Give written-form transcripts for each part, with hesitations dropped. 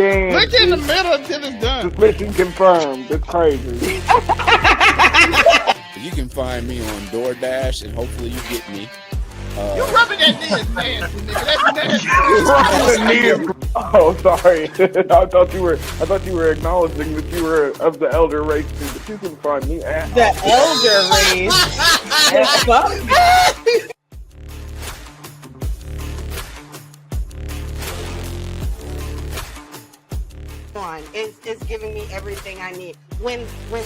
again. Look in the middle until it's done. Mission confirmed. It's crazy. You can find me on DoorDash, and hopefully you get me. You rubbing that knee is nasty, nigga. That's nasty. Oh, sorry. I thought you were acknowledging that you were of the elder race, but you can find me at The elder race. It's giving me everything I need. When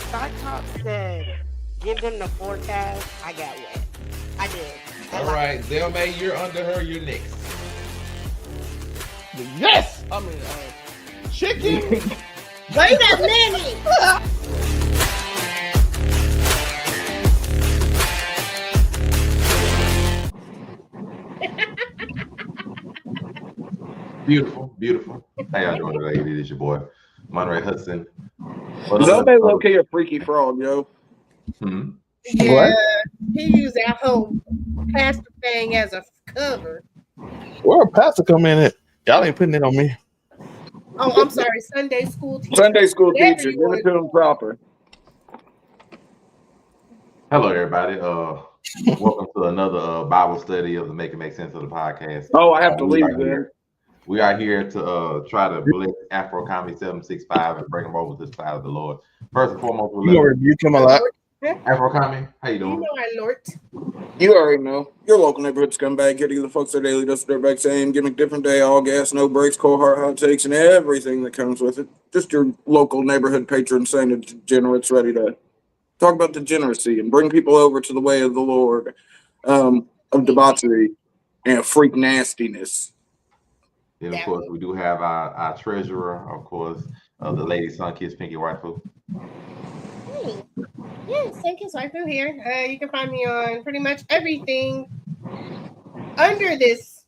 Stock Talk said give them the forecast, I got wet. I did. All right, Zelmay, you're under her. You're next. Yes! I mean, chicken. Wait a minute. Beautiful, beautiful. How y'all doing today? It is your boy, Monterey Hudson. Zelmay low-key a freaky frog, yo. Yeah, What? he used that whole pastor thing as a cover. Where a pastor come in at? Y'all ain't putting it on me. Oh, I'm sorry, Sunday school teacher. Sunday school Whatever teacher. you Give want it to him proper. Hello, everybody. Welcome to another Bible study of the Make It Make Sense of the podcast. Oh, I have to leave then. We are here to try to bless Afro Comedy 765 and bring them over to the side of the Lord. First and foremost, You come a lot. Afro Comedy, how you You doing? know I lort. You already know. Your local neighborhood scumbag, getting the folks their daily dose of dirtbag saying, gimmick different day, all gas, no brakes, cold hard hot takes, and everything that comes with it. Just your local neighborhood patron saying to degenerates ready to talk about degeneracy and bring people over to the way of the Lord, of debauchery and freak nastiness. Then, of course, we do have our treasurer, of course, of the Lady Sun Kiss Pinky Waifu. Hey. Yes, thank you, Waifu here. You can find me on pretty much everything under this.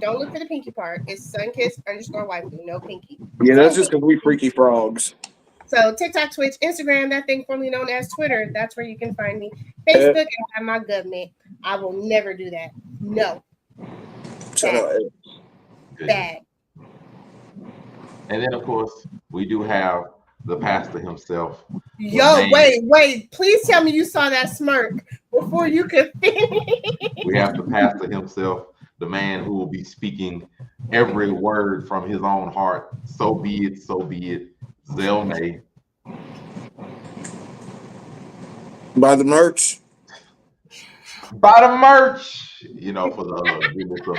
Don't look for the pinky part. It's Sunkiss_Waifu, no pinky. Yeah, that's just because we freaky frogs. So TikTok, Twitch, Instagram, that thing formerly known as Twitter. That's where you can find me. Facebook, and I have my government. I will never do that. No. Shut up. Bad. And then, of course, we do have the pastor himself. Yo, wait. Please tell me you saw that smirk before you could finish. We have the pastor himself, the man who will be speaking every word from his own heart. So be it, so be it. Zelmay. Buy the merch. Buy the merch, for the goodness of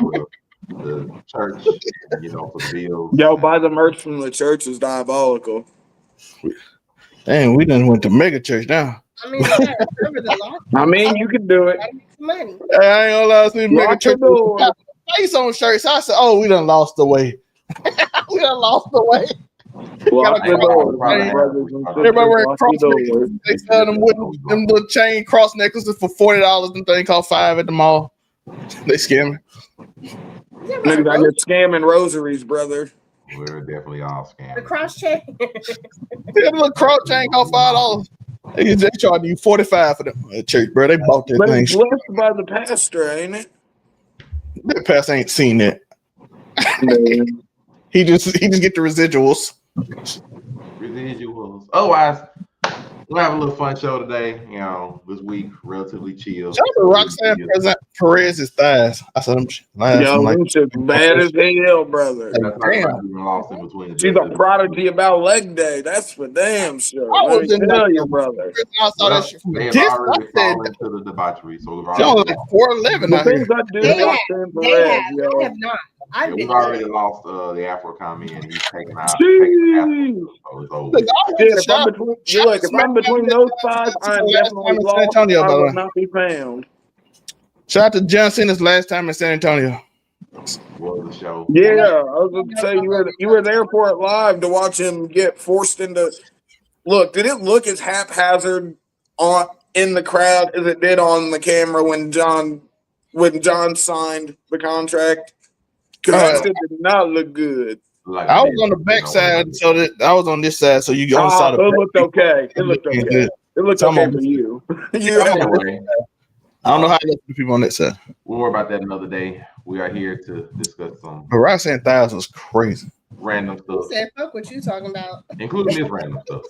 the church, for the bills. Yo, buy the merch from the church is diabolical. Dang, we done went to mega church now. I mean, yeah, remember the law. I mean, you can do it. Gotta make some money. Hey, I ain't gonna lie, I seen mega Lock church. the door. Face on shirts. I said, "Oh, we done lost the way. We done lost the way." Lock the door. Everybody wearing cross necklaces. They sell them with them little chain cross necklaces for $40. Them thing cost $5 at the mall. They scamming. Niggas out here scamming rosaries, brother. We're definitely all The scammed. cross chain. Yeah, the little cross chain cost $5. They charge you $45 for them at church, bro. They bought that But thing. it's blessed by the pastor, ain't it? That pastor ain't seen that. Man. He just get the residuals. Residuals. Otherwise, we'll have a little fun show today. This week, relatively chill. Shout out to Roxanne Perez's thighs. I said, Yo, them shit's bad as hell, brother. Lost in between. She's a prodigy about leg day. That's for damn sure. I Let was me in tell the- you, brother. I saw that shit from They a have distance. already I said, fallen into the debauchery, so we've y'all already, like 4'11" The out here. things I do They about have. Sam They Perez, have. yo. I have not. I've we've been already good. lost the Afro Commie, and he's taken out. Jeez. So it's over. Look, I went Shit, to if I'm shop. between, if I'm between those five, I'm definitely in San lost. Antonio, I by the will way. not be found. Shout out to John Cena's last time in San Antonio. Was the show. Yeah, I was going to say you were there for it live to watch him get forced into. Look, did it look as haphazard in the crowd as it did on the camera when John signed the contract? Because that shit did not look good. Like I was on the back side, so that I was on this side, so you only saw the. It looked okay. It looked okay. It looked okay for you. Anyway, I don't know how to look for people on that side. we'll worry about that another day. We are here to discuss some. But Roxanne thighs was crazy. random He stuff, said, "Fuck what you talking about." including this random stuff.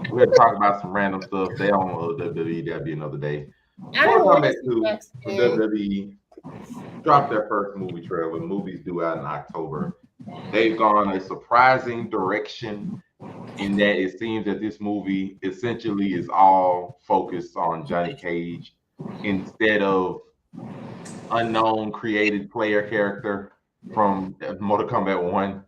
We're gonna talk about some random stuff. They on WWE. That'll be another day. I Mortal don't want to Kombat see 2 Bucks for again. WWE dropped their first movie trailer. The movie's due out in October. They've gone a surprising direction in that it seems that this movie essentially is all focused on Johnny Cage instead of unknown created player character from Mortal Kombat 1.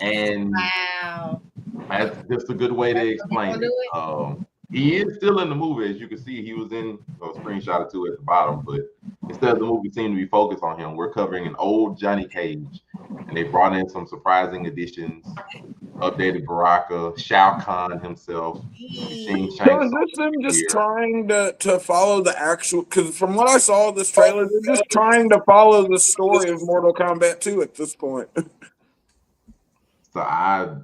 And Wow. that's just a good way to explain do it. He is still in the movie, as you can see. He was in a screenshot or two at the bottom, but instead of the movie seeming to be focused on him, we're covering an old Johnny Cage, and they brought in some surprising additions. Updated Baraka, Shao Kahn himself. We've seen So Shang is this them just here. trying to follow the actual? Because from what I saw of this trailer, they're just trying to follow the story of Mortal Kombat 2 at this point. So I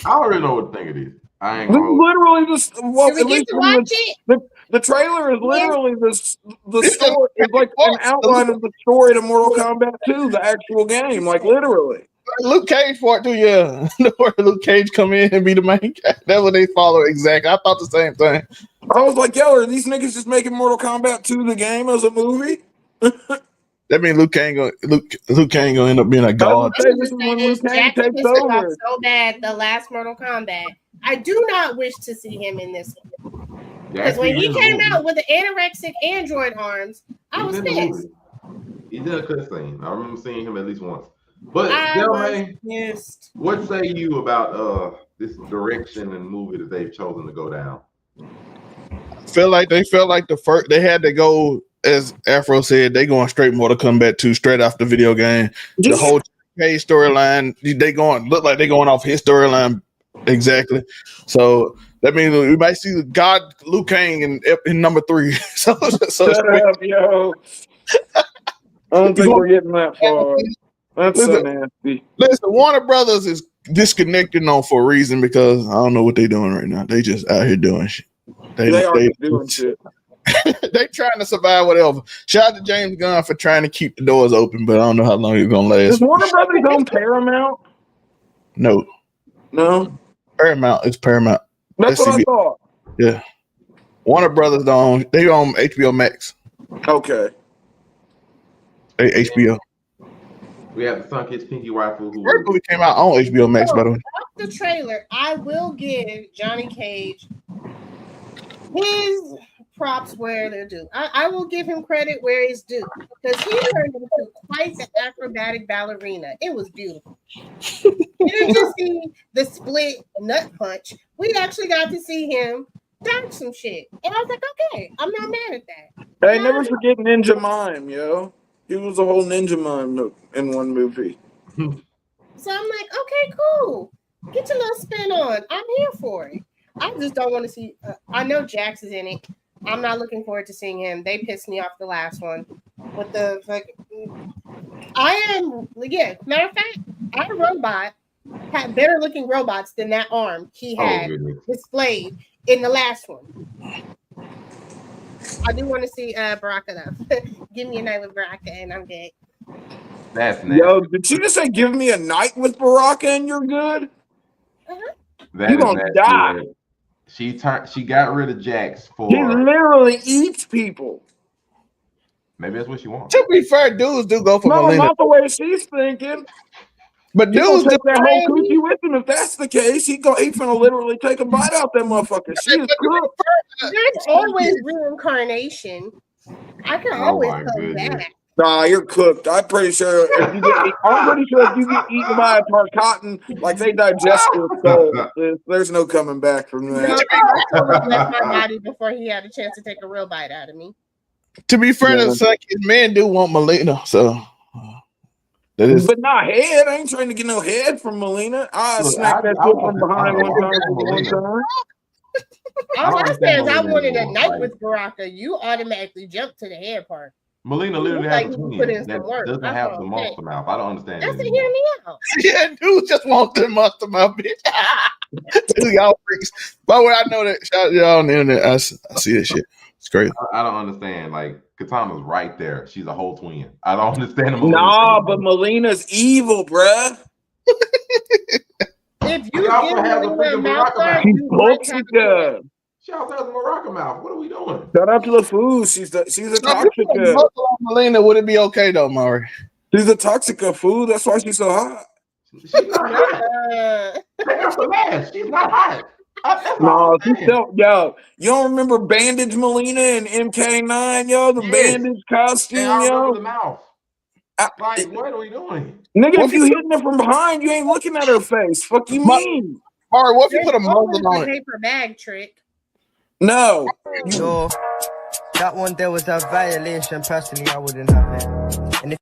already know what to think it is. I ain't This is gonna. literally just well, Do we at get least to from watch it? the trailer is literally the It's story. It's like an outline of the story to Mortal Kombat 2, the actual game, like literally. Luke Cage for it too, yeah. Where Luke Cage come in and be the main guy. That's what they follow exactly. I thought the same thing. I was like, yo, are these niggas just making Mortal Kombat 2 the game as a movie? That means Luke Cage gonna end up being a god. Say this is when Liu Kang Jackson takes pissed me off over. so bad the last Mortal Kombat. I do not wish to see him in this one. Because when he came out with the anorexic android arms, I was pissed. He did a cutscene. I remember seeing him at least once. But I was Delmay, pissed. what say you about this direction and movie that they've chosen to go down? They felt like the first they had to go, as Afro said, they going straight Mortal Kombat 2 straight off the video game. The whole Cage storyline, look like they going off his storyline exactly. So that means we might see God Liu Kang in number 3. so Shut up, yo. I don't think we're getting that far. That's so nasty. Listen, Warner Brothers is disconnecting on for a reason because I don't know what they're doing right now. They just out here doing shit. They are doing shit. They trying to survive whatever. Shout out to James Gunn for trying to keep the doors open, but I don't know how long it's gonna last. Is Warner Brothers own Paramount? No. Paramount. It's Paramount. That's what I thought. Yeah. Warner Brothers they own HBO Max. Okay. HBO. We have the Sun Kids Pinky Rifle. Who First movie came out on HBO Max, by the way. Off the trailer, I will give Johnny Cage his props where they're due. I will give him credit where it's due because he turned into quite the acrobatic ballerina. It was beautiful. You didn't just see the split nut punch. We actually got to see him dodge some shit. And I was like, okay, I'm not mad at that. Hey, never forget Ninja Mime, yo. He was a whole Ninja Mime in one movie. So I'm like, okay, cool. Get your little spin on. I'm here for it. I just don't want to see. I know Jax is in it. I'm not looking forward to seeing him. They pissed me off the last one with the matter of fact, our robot had better looking robots than that arm he had displayed in the last one. I do want to see Baraka though. Give me a night with Baraka and I'm good. That's nasty. Yo, did you just say give me a night with Baraka and you're good? You're gonna die. She got rid of Jax for. He literally eats people. Maybe that's what she wants. To be fair, dudes do go for Melina. Not the way she's thinking. But dudes take that whole coochie with him. If that's the case, he finna literally take a bite out that motherfucker. She is cooked. There's always reincarnation. I can always come back. Nah, you're cooked. I'm pretty sure if you get eaten by a tarkatan, like they digest your soul, there's no coming back from that. I left my body before he had a chance to take a real bite out of me. To be fair, men do want Melina, so that is. But not head. I ain't trying to get no head from Melina. I snapped that foot from behind one time. All I said is I wanted a night with Baraka. You automatically jumped to the head part. Melina literally has a twin that doesn't have the monster mouth. I don't understand. That's hear me out. Yeah, dude just want the monster mouth, bitch. Dude, y'all freaks. By the way, I know that. Shout y'all on the internet. I see that shit. It's crazy. I don't understand. Like Katana's right there. She's a whole twin. I don't understand. Nah, but Melina's evil, bruh. If you She also give has a Melina a freaking mouth Baraka guard, mouth. She's you might have a Toxica. point. She also has a Morocco mouth. What are we doing? Shout out to the food. She's a So if you put a Toxica. muzzle on Melina, would it be okay though, Maury? She's a Toxica food. That's why she's so hot. She's not hot. Uh, Take off the mask. She's not hot. That's all No, I'm she's saying. still, yo, you don't remember Bandage Melina and MK9, yo? The Yes. bandage And costume, I remember yo? the mouth. I- Like, what are we doing? Nigga, What if if you you hitting it from behind, you ain't looking at her face. Fuck you Ma- mean? Maury, what if you there's put a muzzle always on a it? paper bag trick. No. No, that one there was a violation. Personally, I wouldn't have it. And if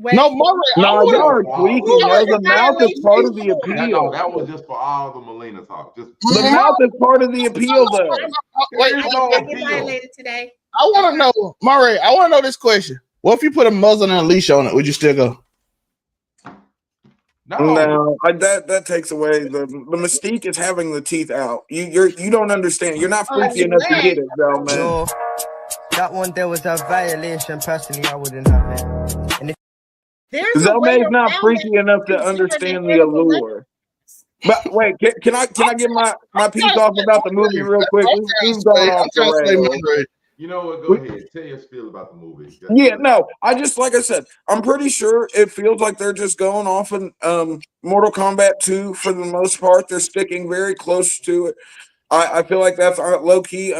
Wait, No, Maury, I No, would y'all have. are Wow. tweaking, yo. The mouth is part of the That, appeal. that was just for all the Melina talk. Just The mouth is part of the appeal, though. Wait, there I is did no not get appeal. violated today. I want to know, Maury. I want to know this question. What if you put a muzzle and a leash on it? Would you still go? No. No, that takes away the mystique is having the teeth out. You don't understand. You're not freaky enough to get it, though, man. no, that one there was a violation. Personally, I wouldn't have it. And if There's a way Zelmay's not around freaky that enough to considered understand an the edible allure. But wait, can I get my piece off about the movie real quick? We've gone off the rails. You know what? Go ahead. Tell your spiel about the movie. Yeah, no, like I said, I'm pretty sure it feels like they're just going off in Mortal Kombat 2 for the most part. They're sticking very close to it. I feel like that's low key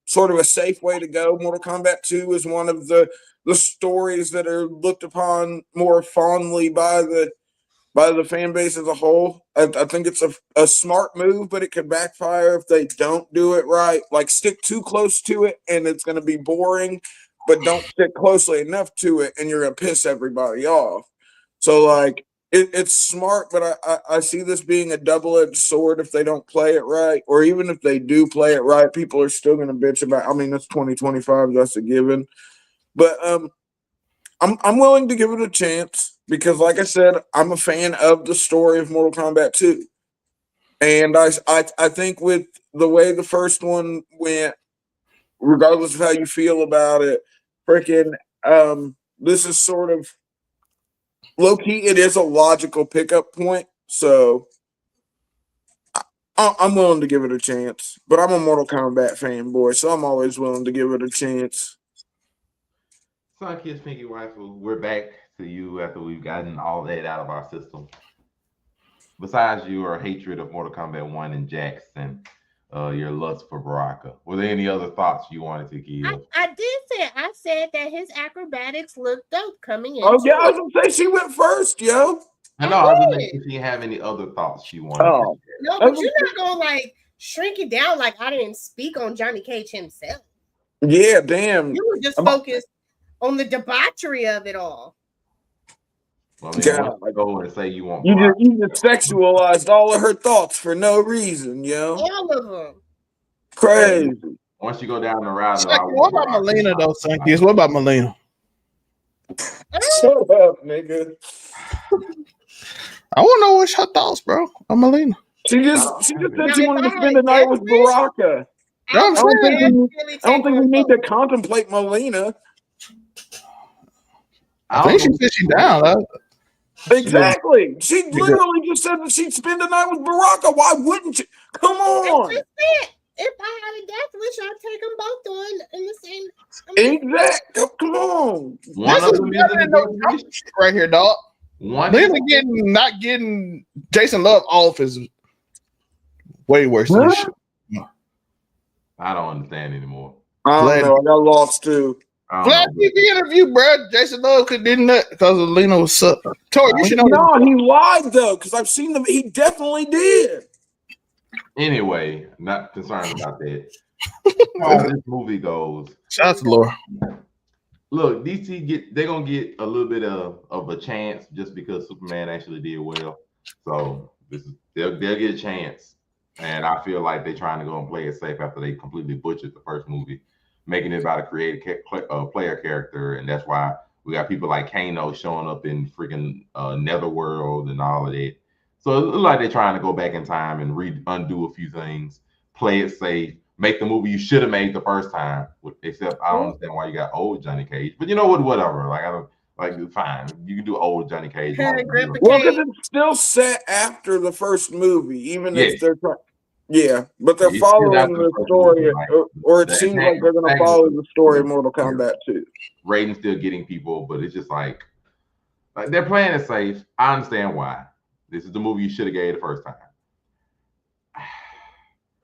sort of a safe way to go. Mortal Kombat 2 is one of the stories that are looked upon more fondly by the fan base as a whole. I think it's a smart move, but it could backfire if they don't do it right. Like stick too close to it and it's going to be boring, but don't stick closely enough to it and you're going to piss everybody off. So like it's smart, but I see this being a double-edged sword if they don't play it right, or even if they do play it right, people are still going to bitch about. I mean, that's 2025, that's a given. But I'm willing to give it a chance because, like I said, I'm a fan of the story of Mortal Kombat 2, and I think with the way the first one went, regardless of how you feel about it, freaking this is sort of low key. It is a logical pickup point, so I'm willing to give it a chance. But I'm a Mortal Kombat fanboy, so I'm always willing to give it a chance. Son, Kids, Pinky Waifu, we're back to you after we've gotten all that out of our system. Besides your hatred of Mortal Kombat 1 and Jax and your lust for Baraka, were there any other thoughts you wanted to give? I did say, I said that his acrobatics looked dope coming in. Oh yeah, I was gonna say she went first, yo. I know. I was wondering if you have any other thoughts you wanted. Oh. No, but you're not gonna like shrink it down like I didn't speak on Johnny Cage himself. Yeah, damn. You were just focused on the debauchery of it all. Well, I mean, Yeah. once I go and say you want You Baraka, just sexualized all of her thoughts for no reason, yo. All of them. Crazy. once you go down the route of What about Melina though, Sunkies? What about Melina? Shut up, nigga. I want to know what's her thoughts, bro. On Melina. She just said she if wanted I to spend had the night guessed with it, Baraka. No, I'm I don't think saying. we need to contemplate Melina. I think she said she down. Huh? Exactly. She literally just said that she'd spend the night with Baraka. Why wouldn't you? Come on. That's just it. If I had a death wish, I'd take them both on in the same. Exactly. Come on. One of them is in the right here, dog. One Melina not getting Jason Love off is way worse than this shit. I don't understand anymore. I don't know. I got lost too. Vlad TV interview, bro. Jason Love didn't because Melina was suck. Tori, you should know. No, he lied though, because I've seen them. He definitely did. Anyway, not concerned about that. How this movie goes. Shout out to Laura. Look, DC they're gonna get a little bit of a chance just because Superman actually did well. So they'll get a chance. And I feel like they're trying to go and play it safe after they completely butchered the first movie, making it about a creative player character, and that's why we got people like Kano showing up in freaking Netherworld and all of that. So it looks like they're trying to go back in time and undo a few things, play it safe, make the movie you should have made the first time. Except I don't understand why you got old Johnny Cage, but you know what? Whatever. Like Like, fine, you can do old Johnny Cage. Grandpa Well, because Cage. it's still set after the first movie, even Yes. if they're yeah, but they're It's still following after the first story, movie, like, or it the seems like they're going to follow the story of Mortal Kombat 2. Raiden's still getting people, but it's just like they're playing it safe. I understand why. This is the movie you should have gave the first time.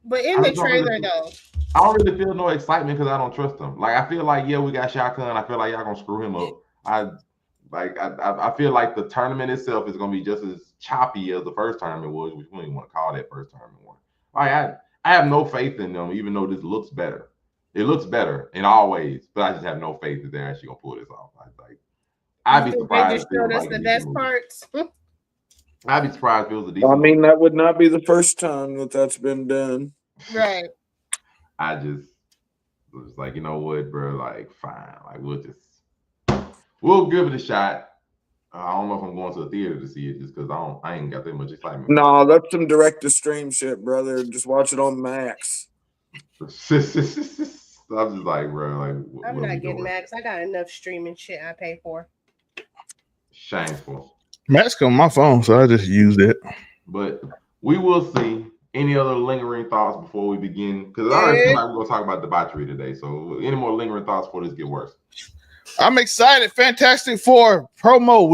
But in the trailer, though, I don't really feel no excitement because I don't trust them. Like, I feel like, yeah, we got Shao Kahn. I feel like y'all gonna screw him up. I feel like the tournament itself is gonna be just as choppy as the first tournament was, which we don't even want to call that first tournament one. Like, I have no faith in them, even though this looks better. It looks better in all ways, but I just have no faith that they're actually gonna pull this off. I'd be surprised. They just showed us the best parts. I'd be surprised if it was a decent. I mean, that would not be the first time that's been done. Right. I just was like, you know what, bro? Like, fine. Like, we'll give it a shot. I don't know if I'm going to the theater to see it just because I ain't got that much excitement. No, that's some direct to stream shit, brother. Just watch it on Max. I'm just like, bro, like, I'm not getting Max. I got enough streaming shit I pay for. Shameful. Max come on my phone, so I just used it. But we will see. Any other lingering thoughts before we begin? Because it already seems like we're going to talk about debauchery today. So any more lingering thoughts before this get worse? I'm excited. Fantastic Four promo.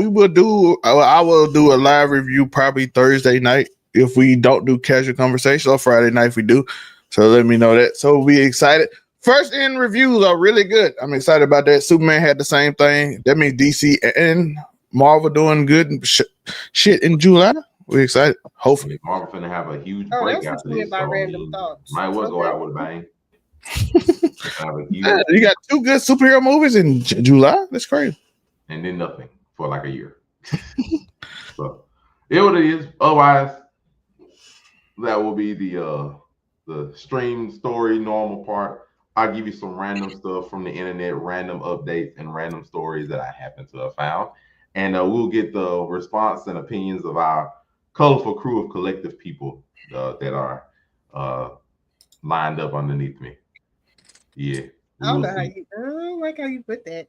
I will do a live review probably Thursday night if we don't do casual conversation, or Friday night if we do. So let me know that. So we'll be excited. First in reviews are really good. I'm excited about that. Superman had the same thing. That means DC and Marvel doing good shit in July. We're excited. Hopefully, Marvel finna have a huge break after this. About random thoughts. Might well go out with a bang. You got 2 good superhero movies in July. That's crazy. And then nothing for like a year. So it what it is. Otherwise, that will be the stream story normal part. I'll give you some random stuff from the internet, random updates, and random stories that I happen to have found. And we'll get the response and opinions of our colorful crew of collective people that are lined up underneath me. Yeah. I don't like how you put that.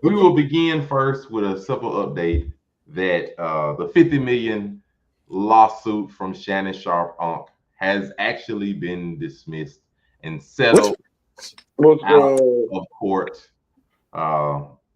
We will begin first with a simple update that the 50 million lawsuit from Shannon Sharp Unk has actually been dismissed and settled out of court.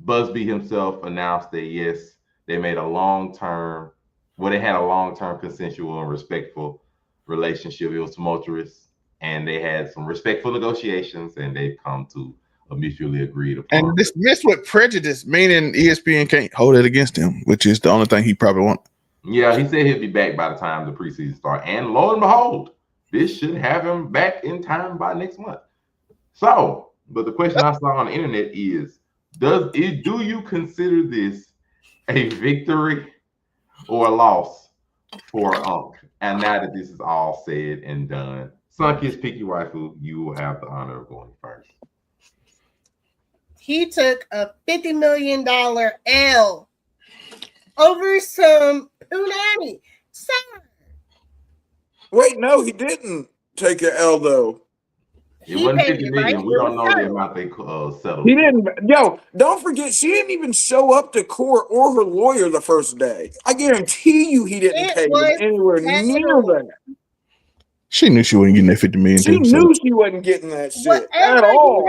Busby himself announced that yes, they made a long-term, they had a long-term consensual and respectful relationship. It was tumultuous, and they had some respectful negotiations, and they've come to a mutually agreed upon. And dismissed with prejudice, meaning ESPN can't hold it against him, which is the only thing he probably wants. Yeah, he said he'll be back by the time the preseason starts, and lo and behold, this should have him back in time by next month. So, but the question I saw on the internet is, do you consider this a victory or a loss for Unk? And now that this is all said and done, Sunkiss Picky Waifu, you will have the honor of going first. He took a $50 million L over some punani. Wait, no, he didn't take an L though. It wasn't 50 million. We don't know the amount they settled. He didn't. Yo, don't forget, she didn't even show up to court or her lawyer the first day. I guarantee you, he didn't pay anywhere near that. She knew she wasn't getting that 50 million. She knew she wasn't getting that shit at all.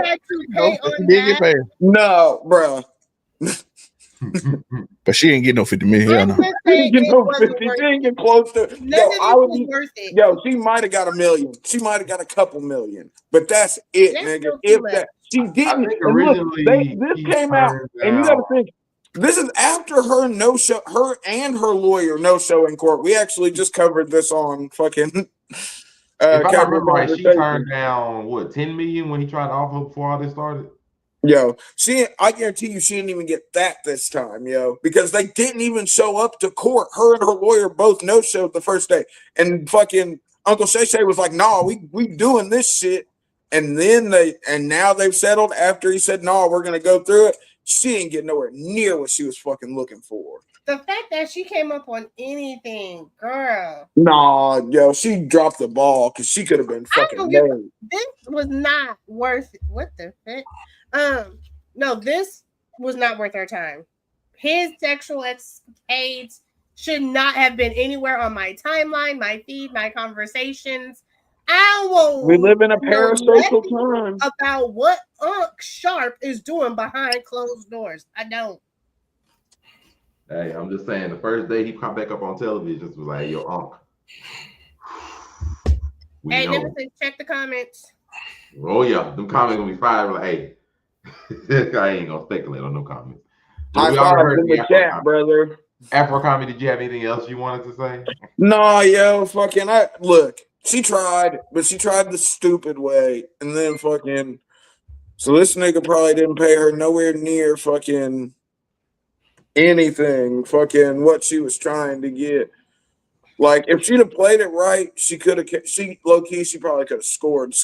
No, bro. But she ain't getting no 50 million. She ain't getting no 50. She ain't getting close to. She might have got $1 million. She might have got a couple million. But that's it, nigga. If that she didn't. This came out, and you got to think. This is after her no-show, her and her lawyer no-show in court. We actually just covered this on fucking. If I remember right, she turned down what, 10 million when he tried to offer before all this started. Yo, I guarantee you she didn't even get that this time, yo, because they didn't even show up to court. Her and her lawyer both no-showed the first day, and fucking Uncle Shay Shay was like, "Nah, we doing this shit," and then now they've settled after he said, "Nah, we're gonna go through it." She ain't getting nowhere near what she was fucking looking for. The fact that she came up on anything, girl. Nah, yo, she dropped the ball because she could have been fucking made. This was not worth it. What the fuck? No, this was not worth our time. his sexual escapades should not have been anywhere on my timeline, my feed, my conversations. I won't We live in a know parasocial nothing time. about what Unc Sharp is doing behind closed doors. I don't. Hey, I'm just saying, the first day he come back up on television, just was like, yo, Unc. We Hey, know. Nemesis, check the comments. Oh yeah, them comments gonna be fire. Like, hey, I ain't gonna speculate on no comments. But High we already five heard in the the Afro chat, comment. brother. Afro comment, did you have anything else you wanted to say? Nah, yo, fucking, look, she tried, but she tried the stupid way, and then fucking, so this nigga probably didn't pay her nowhere near fucking anything, fucking what she was trying to get. Like, if she'd have played it right, she could have, she low key, she probably could have scored.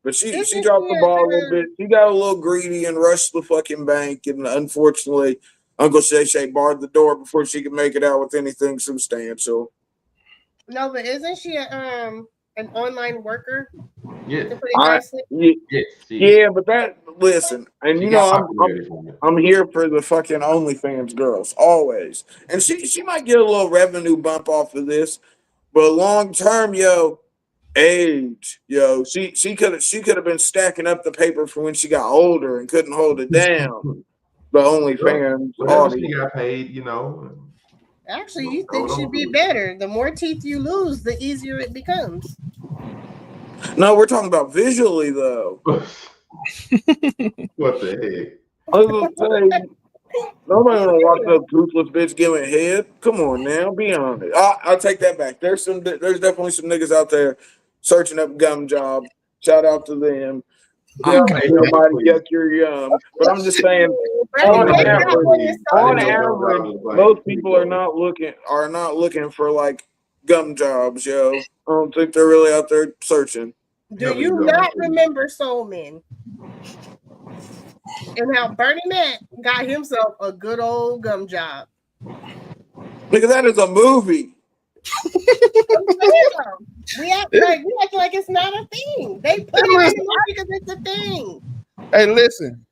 But she dropped the ball a little bit. She got a little greedy and rushed the fucking bank, and unfortunately, Uncle Shay Shay barred the door before she could make it out with anything substantial. No, but isn't she an online worker? Yes. To put it nicely? Yes. But that, listen, and she you got know, popularity from it. I'm here for the fucking OnlyFans girls always, and she might get a little revenue bump off of this, but long term, yo, age, yo, she could have been stacking up the paper for when she got older and couldn't hold it down. The OnlyFans Whatever she audience. got paid, you know. Actually, you think she'd be better. The more teeth you lose, the easier it becomes. No, we're talking about visually though. What the heck? I was gonna say, nobody wanna watch no toothless bitch giving head. Come on now, be honest. I'll take that back. There's definitely some niggas out there searching up gum job. Shout out to them. Everybody yuck your yum. But I'm just saying, on average, most people are not looking for like gum jobs, yo. I don't think they're really out there searching. Do you not remember Soul Men? And how Bernie Mac got himself a good old gum job. Because that is a movie. We act like it's not a thing. They put it in the movie because it's a thing. Hey, listen,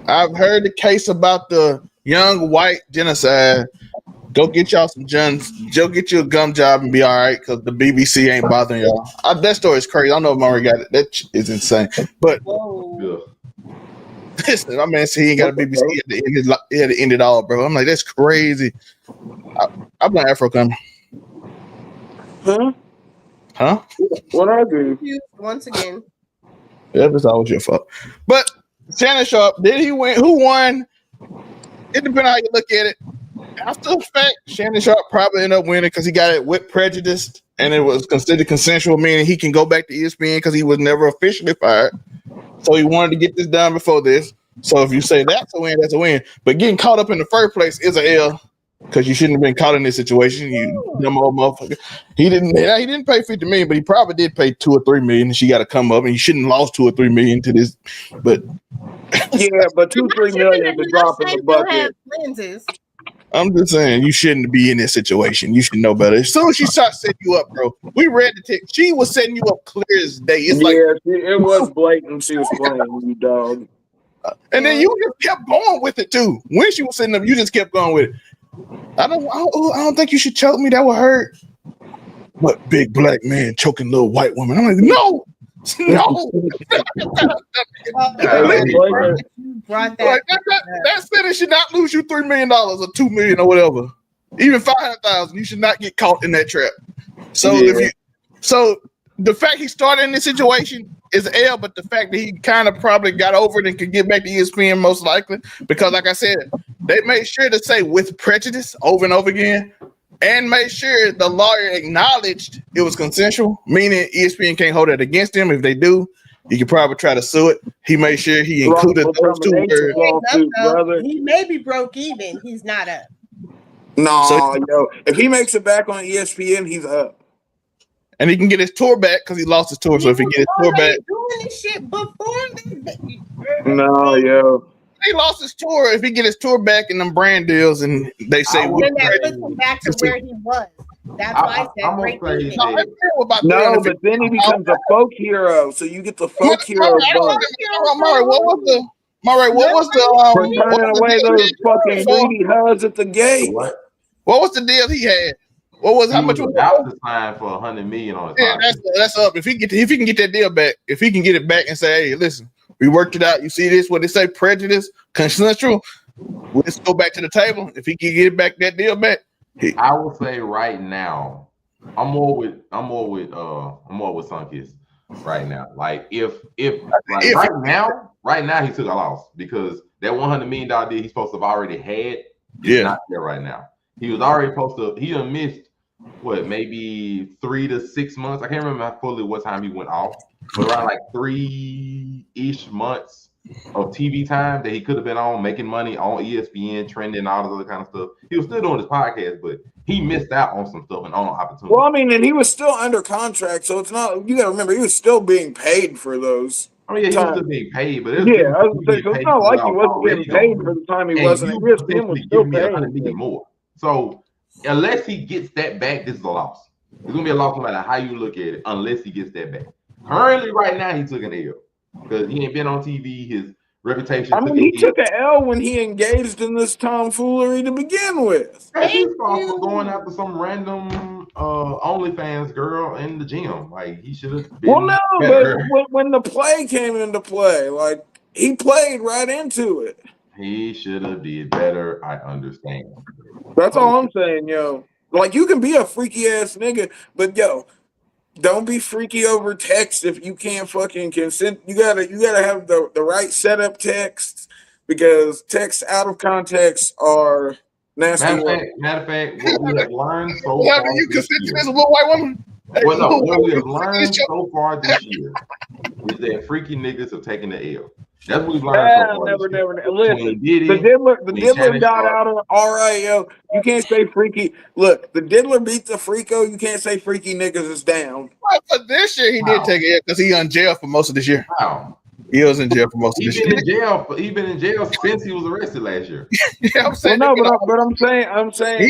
I've heard the case about the young white genocide. Go get y'all some guns. Go get you a gum job and be all right because the BBC ain't bothering y'all. That story is crazy. I don't know if Murray got it. That is insane. But listen, my man said he ain't got a BBC. He had to end it all, bro. I'm like, that's crazy. I blame Afro coming. Huh? What I do? Once again. Yeah, that's always your fault. But Shannon Sharp, did he win? Who won? It depends on how you look at it. After the fact, Shannon Sharp probably ended up winning because he got it with prejudice and it was considered consensual, meaning he can go back to ESPN because he was never officially fired. So he wanted to get this done before this. So if you say that's a win, that's a win. But getting caught up in the first place is an L because you shouldn't have been caught in this situation. You dumb old motherfucker. He didn't pay $50 million, but he probably did pay $2 or $3 million. And she got to come up, and he shouldn't have lost $2 or $3 million to this. But yeah, but $2-3 million to drop in the bucket. I'm just saying, you shouldn't be in this situation. You should know better. As soon as she starts setting you up, bro, we read the text. She was setting you up clear as day. It's it was blatant. She was playing you, dog. And then you just kept going with it too. When she was setting up, you just kept going with it. I don't think you should choke me. That would hurt. What big black man choking little white woman? I'm like, no. That sentence should not lose you $3 million or $2 million or whatever. Even $500,000, you should not get caught in that trap. So the fact he started in this situation is L, but the fact that he kind of probably got over it and could get back to ESPN most likely, because like I said, they made sure to say with prejudice over and over again, and made sure the lawyer acknowledged it was consensual, meaning ESPN can't hold it against him. If they do, you could probably try to sue it. He made sure he included those two words. He may be broke even. He's not up. Yo, if he makes it back on ESPN, he's up. And he can get his tour back because he lost his tour. So if he get his tour back, doing this shit before yo. He lost his tour. If he get his tour back in them brand deals, and they say then that puts him back to where he was. That's why I said break even. No, but then he becomes a folk hero. So you get the folk hero. All right, what was For the turning away those fucking greedy hoes at the gate. What? what was the deal he had? What was how He much was was about to sign for $100 million on his Yeah, contract. that's up. If he can get that deal back, if he can get it back and say, hey, listen, we worked it out. You see this? What they say, prejudice, consensual. Let's go back to the table. If he can get it back, that deal back. I will say right now, I'm more with Sunkiss right now. Like if right now he took a loss because that $100 million deal he's supposed to have already had is not there right now. He was already supposed to. He done missed maybe 3 to 6 months. I can't remember fully what time he went off, but around like 3-ish months of TV time that he could have been on making money on ESPN, trending, all this other kind of stuff. He was still doing his podcast, but he missed out on some stuff and on opportunities. Well, I mean, and he was still under contract, so it's not. You got to remember, he was still being paid for those. I mean, yeah, he was still being paid, but I was saying, so it's not like he wasn't getting paid for the time he wasn't. ESPN was still paying $100 million more. So unless he gets that back, this is a loss. It's gonna be a loss no matter how you look at it. Unless he gets that back. Currently, right now, he took an L because he ain't been on TV. His reputation. I mean, he took an L when he engaged in this tomfoolery to begin with. That's his fault for going after some random OnlyFans girl in the gym. Like he should have been. Well, no, but when the play came into play, like he played right into it. He should have did better. I understand. That's all I'm saying, yo. Like you can be a freaky ass nigga, but yo, don't be freaky over text if you can't fucking consent. You gotta have the right setup texts because texts out of context are nasty. Matter of fact, what we have learned so far you this consent to year. this little white woman? Well, no, what we have learned so far this year is that freaky niggas have taken the L. That's what we've learned so far. Never. Listen, the diddler got out of RIO. You can't say freaky. Look, the diddler beat the freako. You can't say freaky niggas is down. But this year he did take it because he in jail for most of this year. Wow. He was in jail for most of this year. He's been in jail since he was arrested last year. Yeah, I'm saying. Well, no, but I'm saying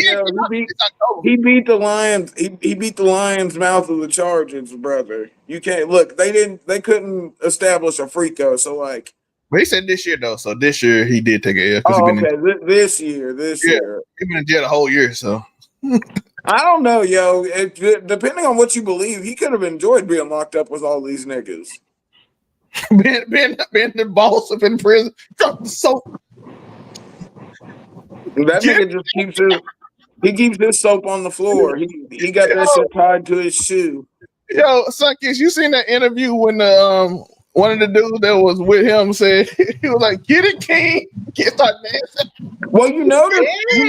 he beat the Lions. He beat the Lions' mouth of the charges, brother. You can't look. They couldn't establish a freako. So like. But he said this year though, so this year he did take it. This year. He been in jail the whole year, so I don't know, yo. Depending on what you believe, he could have enjoyed being locked up with all these niggas. being the boss up in prison, drop the soap. That nigga just keeps his soap on the floor. He got that shit tied to his shoe. Yo, Sunkiss, you seen that interview when one of the dudes that was with him said he was like, "Get it, King, start dancing." Well, you notice we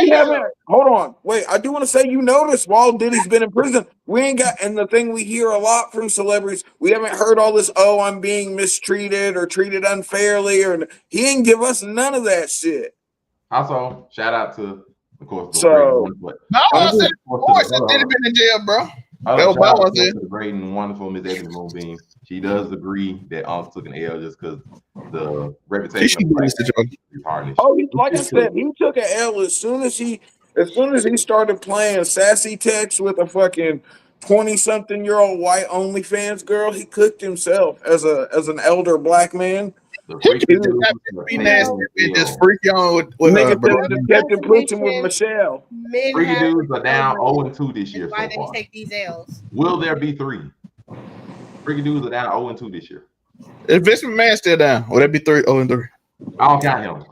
haven't. Hold on, wait. I do want to say you notice while Diddy's been in prison, we ain't got. And the thing we hear a lot from celebrities, we haven't heard all this. Oh, I'm being mistreated or treated unfairly, or he ain't give us none of that shit. Also, shout out to of course. No, I said Diddy been in jail, bro. The great and wonderful Miss Ebony Moonbeam. She does agree that took an L just because the reputation is tarnished. Oh, like I said, he took an L as soon as he started playing sassy text with a fucking 20-something-year-old white OnlyFans girl. He cooked himself as an elder black man. Be nasty and just freak on with niggas kept him pushing with Michelle. Freaky dudes are down 0-2 this year. Why did he take these L's? Will there be 3? Freaky dudes are down 0-2 this year. If Vince McMahon still down, would that be 3-0-3? I don't count him.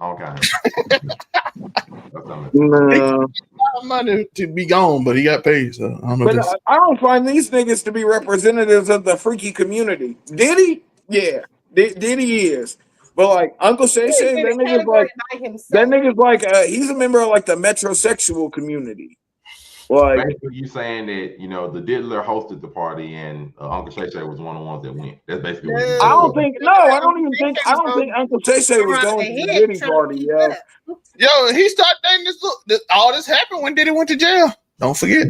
No. Money to be gone, but he got paid. So I don't know. But I don't find these niggas to be representatives of the freaky community. Diddy? Yeah. Diddy is. But like Uncle Shay Shay, that nigga's like he's a member of like the metrosexual community. Like basically you saying that the diddler hosted the party and Uncle Shay Shay was one of the ones that went. That's basically what I don't think Uncle Shay Shay was going to the Diddy party, yo. Yo, he started dating this. All this happened when Diddy went to jail. Don't forget.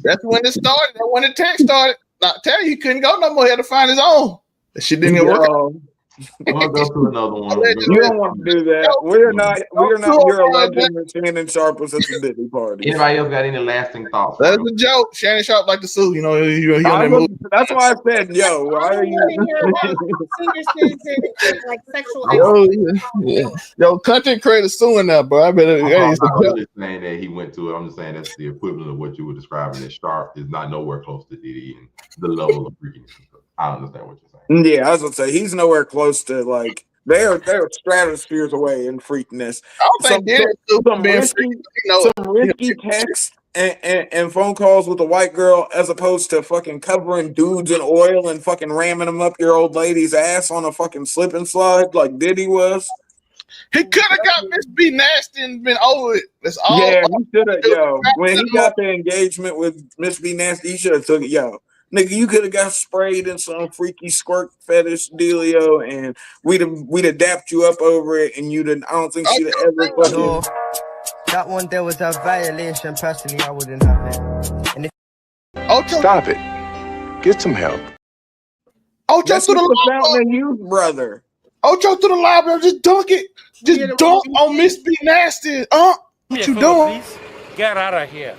That's when it started. That's when the text started. I tell you, he couldn't go no more. He had to find his own. That shit didn't work out. We'll go to another one. You don't want to do that. We are not your alleged Shannon Sharp was at the Diddy party. Anybody else got any lasting thoughts? That's a joke. Shannon Sharp like to sue. You know, he on that movie. That's why I said, yo, why are you? Senior citizen and like sexual Yo, content creator suing that, bro. I better. I'm not really saying that he went to it. I'm just saying that's the equivalent of what you were describing. That Sharp is not nowhere close to Diddy and the level of freakiness. I understand what you're saying. Yeah, I was gonna say he's nowhere close to like they're stratospheres away in freakness. Some risky texts and phone calls with a white girl as opposed to fucking covering dudes in oil and fucking ramming them up your old lady's ass on a fucking slip and slide like Diddy was. He could have got Miss B Nasty and been over it. That's all. Yeah, he should have. Yo, when he got the engagement with Miss B Nasty, he should have took it. Yo, nigga, you could have got sprayed in some freaky squirt fetish dealio, and we'd have dapped you up over it, and you'd. I don't think she'd have ever fucking. No, that one there was a violation. Personally, I wouldn't have it. And Stop it. Get some help. Ocho That's to the fountain of youth, brother. Ocho to the library. Just dunk it. Just dunk on Miss B Nasty. What you doing? Please get out of here.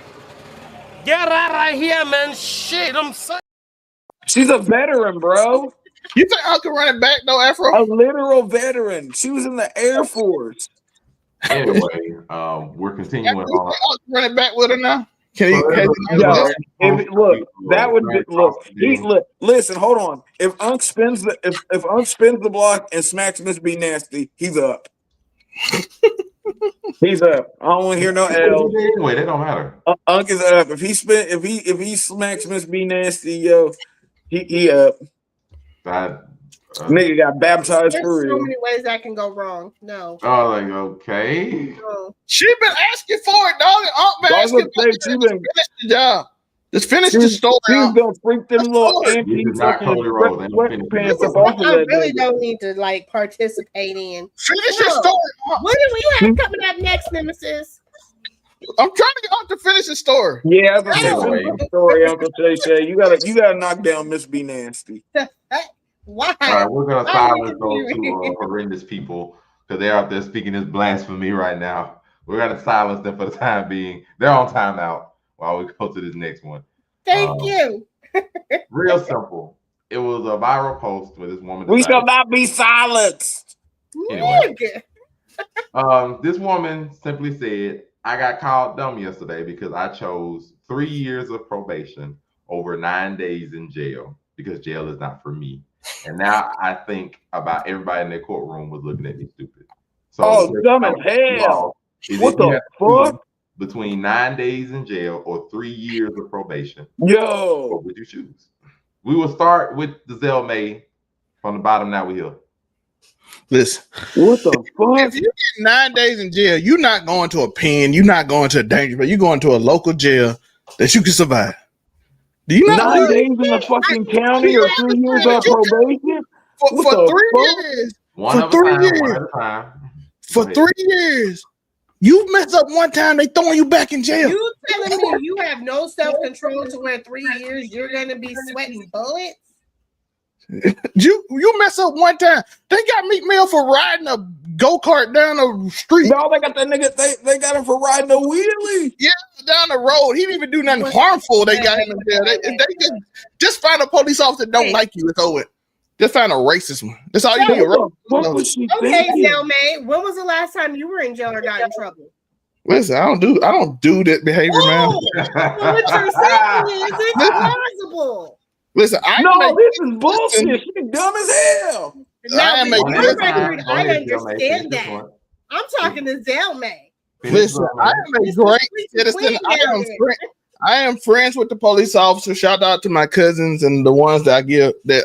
Get out of here, man. Shit, I'm sorry. She's a veteran, bro. You think I can run it back though, Afro? A literal veteran. She was in the Air Force. Anyway, we're continuing on. Run it back with her now. Can he? Listen, hold on. If Unc spins the block and smacks Miss B Nasty, he's up. He's up. I don't want to hear no L. Anyway, that don't matter. Unc is up. If he smacks Miss B Nasty, yo, he up. Nigga got baptized for real. So many ways that can go wrong. No. Oh, like okay. No. She been asking for it, dog. Aunt been asking for it. Finish the job. Just finish the story. She's gonna freak them little anti fucking sweatpants up off of that. I really don't need to like participate in. Finish your story. What do we have coming up next, Nemesis? I'm trying to get Aunt to finish the story. Yeah, I was gonna say the story, Uncle Shay. You gotta knock down Miss B Nasty. Why? All right, we're gonna silence those two horrendous people because they're out there speaking this blasphemy right now. We're gonna silence them for the time being. They're on timeout while we go to this next one. Thank you. Real simple. It was a viral post where this woman. We shall not be silenced. Anyway, this woman simply said, "I got called dumb yesterday because I chose 3 years of probation over 9 days in jail because jail is not for me. And now I think about everybody in their courtroom was looking at me stupid." So dumb as hell. What the fuck? Between 9 days in jail or 3 years of probation. Yo. What would you choose? We will start with the Zell May from the bottom. Now we here. Listen. What the fuck? If you get 9 days in jail, you're not going to a pen. You're not going to a danger, but you're going to a local jail that you can survive. Do you know 9 days in the fucking county or 3 years of probation? For 3 years. For 3 years. You mess up one time, they throwing you back in jail. You telling me you have no self-control to where 3 years you're gonna be sweating bullets? You mess up one time. They got Meek Mill for riding a go-kart down the street. No, they got that nigga. They got him for riding a wheelie. Yeah, down the road. He didn't even do nothing harmful. They got him in jail. They just find a police officer that don't like you. It's over. Just find a racist one. That's all you need. Okay, Zelmay, when was the last time you were in jail or got in trouble? Listen, I don't do that behavior, man. What you're saying is it's plausible. Listen, this is bullshit. She's dumb as hell. I understand that. I'm talking to Zelmay. Listen, I am a great citizen. I am friends with the police officer. Shout out to my cousins and the ones that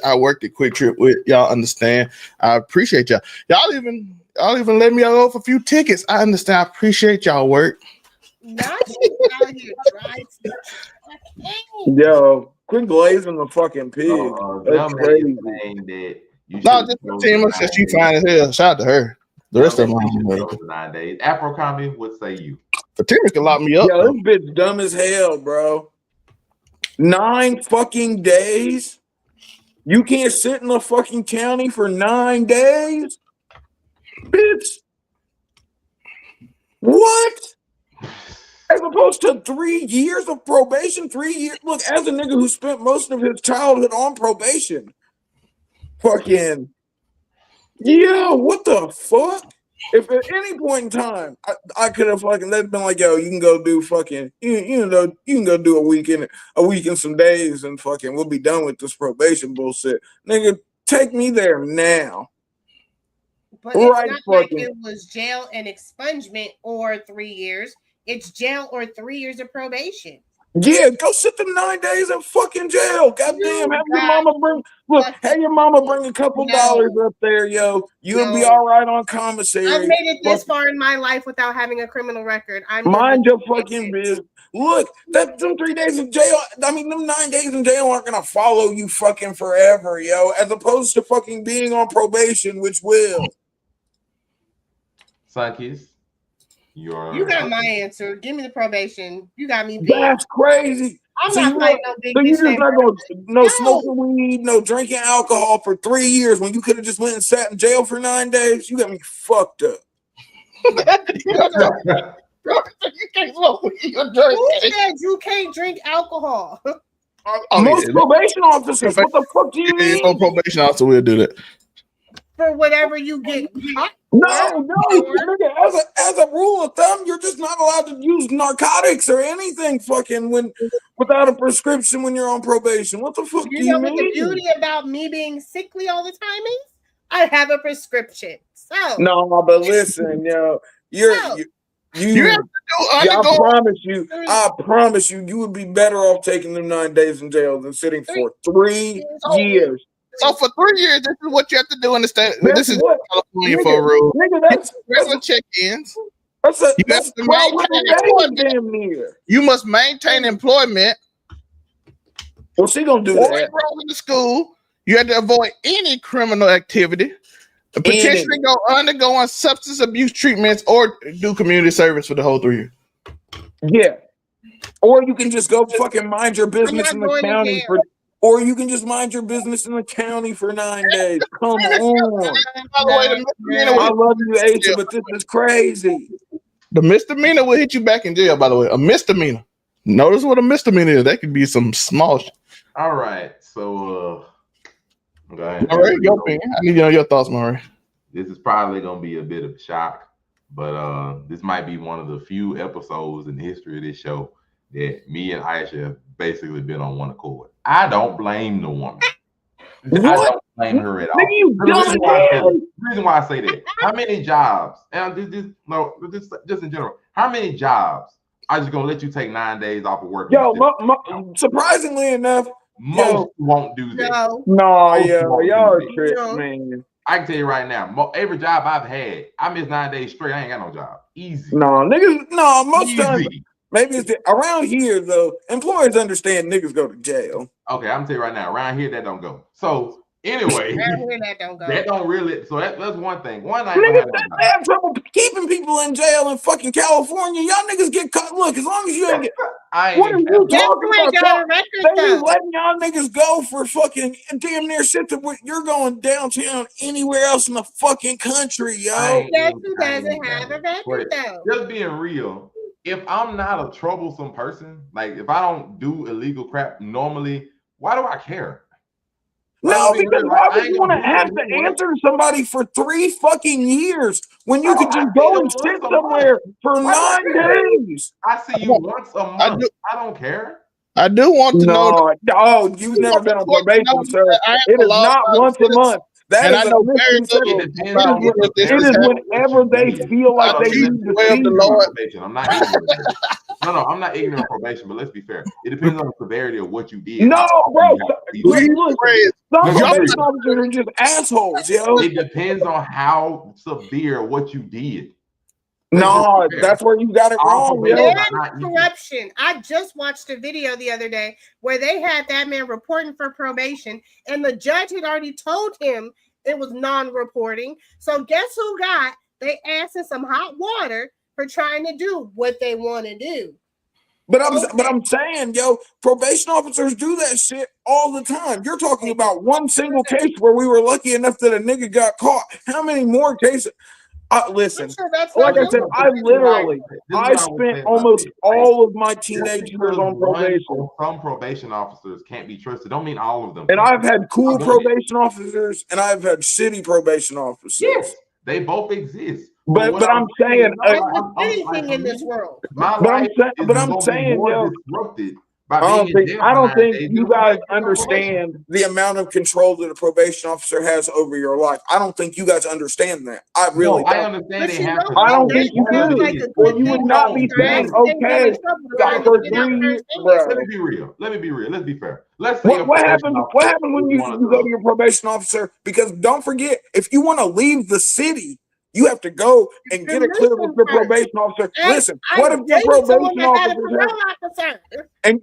I worked at Quick Trip with. Y'all understand. I appreciate y'all. Y'all even let me go for a few tickets. I understand. I appreciate y'all work. Not you out here dry. Yo, quit glazing the fucking pig. That's crazy. No, just Fatima says she fine as hell. Shout out to her. The rest of them 9 days. Afro Comedy, what say you? Fatima can lock me up. Yo, this bitch dumb as hell, bro. 9 fucking days. You can't sit in the fucking county for 9 days? Bitch. What? As opposed to 3 years of probation? 3 years. Look, as a nigga who spent most of his childhood on probation, fucking, yeah, what the fuck? If at any point in time I could have fucking they'd been like, yo, you can go do fucking you know, you can go do a week and some days and fucking we'll be done with this probation bullshit. Nigga, take me there now. But it's not like it was jail and expungement or 3 years. It's jail or 3 years of probation. Yeah, go sit them 9 days in fucking jail. Goddamn, have your mama bring a couple dollars up there, yo. You'll be all right on commissary. I've made it this far in my life without having a criminal record. Mind your fucking business. Look, them 3 days in jail. I mean, them 9 days in jail aren't gonna follow you fucking forever, yo. As opposed to fucking being on probation, which will. Sunkist. You got my answer. Give me the probation. You got me beat. That's crazy. I'm not fighting no big bitch. So you're just not going no smoking weed, no drinking alcohol for 3 years when you could have just went and sat in jail for 9 days. You got me fucked up. You can't smoke weed. Who said you can't drink alcohol? Most probation officers. What the fuck do you mean? No probation officer will do that. For whatever you get. No, nigga, as a rule of thumb, you're just not allowed to use narcotics or anything fucking without a prescription when you're on probation. What the fuck do you mean? What the beauty about me being sickly all the time is? I have a prescription. So no, but listen, yo, I promise you, you would be better off taking them 9 days in jail than sitting for 3 years. So for 3 years, this is what you have to do in the state. This is California for a rule. Nigga, regular check-ins. You must maintain employment. Well, she gonna do that. Enroll in the school. You have to avoid any criminal activity. Potentially undergo on substance abuse treatments or do community service for the whole 3 years. Yeah. Or you can just go fucking mind your business in the county or you can just mind your business in the county for 9 days. Come on. I love you, Aisha, but this is crazy. The misdemeanor will hit you back in jail, by the way. A misdemeanor. Notice what a misdemeanor is. That could be some small shit. All right. So, go ahead. All right, your opinion. I need to know your thoughts, Murray. This is probably going to be a bit of a shock, but this might be one of the few episodes in the history of this show that me and Aisha have basically been on one accord. I don't blame the woman. What? I don't blame her at all. The reason why I say that, how many jobs, and just in general, how many jobs are just going to let you take 9 days off of work? Yo, surprisingly enough, most won't do that. No, y'all are tripped, man. I can tell you right now, every job I've had, I miss 9 days straight. I ain't got no job. Easy. No, niggas, most times. Maybe it's around here though. Employers understand niggas go to jail. Okay, I'm gonna tell you right now. Around here, that don't go. So anyway, around here that don't go. That don't really. So that's one thing. Niggas have trouble keeping people in jail in fucking California. Y'all niggas get caught. Look, as long as you ain't get. What are you talking about? They letting y'all niggas go for fucking damn near shit that you're going downtown anywhere else in the fucking country, yo. Guess who doesn't have a record though? Just being real. If I'm not a troublesome person, like if I don't do illegal crap normally, why do I care? No, because why would you want to have to answer to somebody for 3 fucking years when you could just go and sit somewhere for 9 days? I see you once a month. I don't care. I do want to know. Oh, you've never been on probation, sir. It is not once a month. That is it is whenever they feel like they need to see the Lord. I'm not ignorant. I'm not ignorant of probation, but let's be fair. It depends on the severity of what you did. No, bro. Some probation officers are just assholes, yo. It depends on how severe what you did. No, that's where you got it wrong. Corruption. I just watched a video the other day where they had that man reporting for probation, and the judge had already told him it was non-reporting. So guess who got their ass in some hot water for trying to do what they want to do? But I'm saying, yo, probation officers do that shit all the time. You're talking about one single case where we were lucky enough that a nigga got caught. How many more cases? Listen, like I said, I spent almost all of my teenage years on probation. Some probation officers can't be trusted. Don't mean all of them. And I've had cool probation officers, and I've had shitty probation officers. Yes, they both exist. But I'm saying, anything in this world. But I'm saying, yo, disrupted. I don't think you guys understand the amount of control that a probation officer has over your life. I don't think you guys understand that. I really don't. I understand they have to. I don't think you do. Or you would not be saying, okay, for 3 years, bro. Let me be real. Let's be fair. Let's say what happened when you go to your probation officer? Because don't forget, if you want to leave the city, you have to go and get it cleared with your probation officer. Listen, what if your probation officer and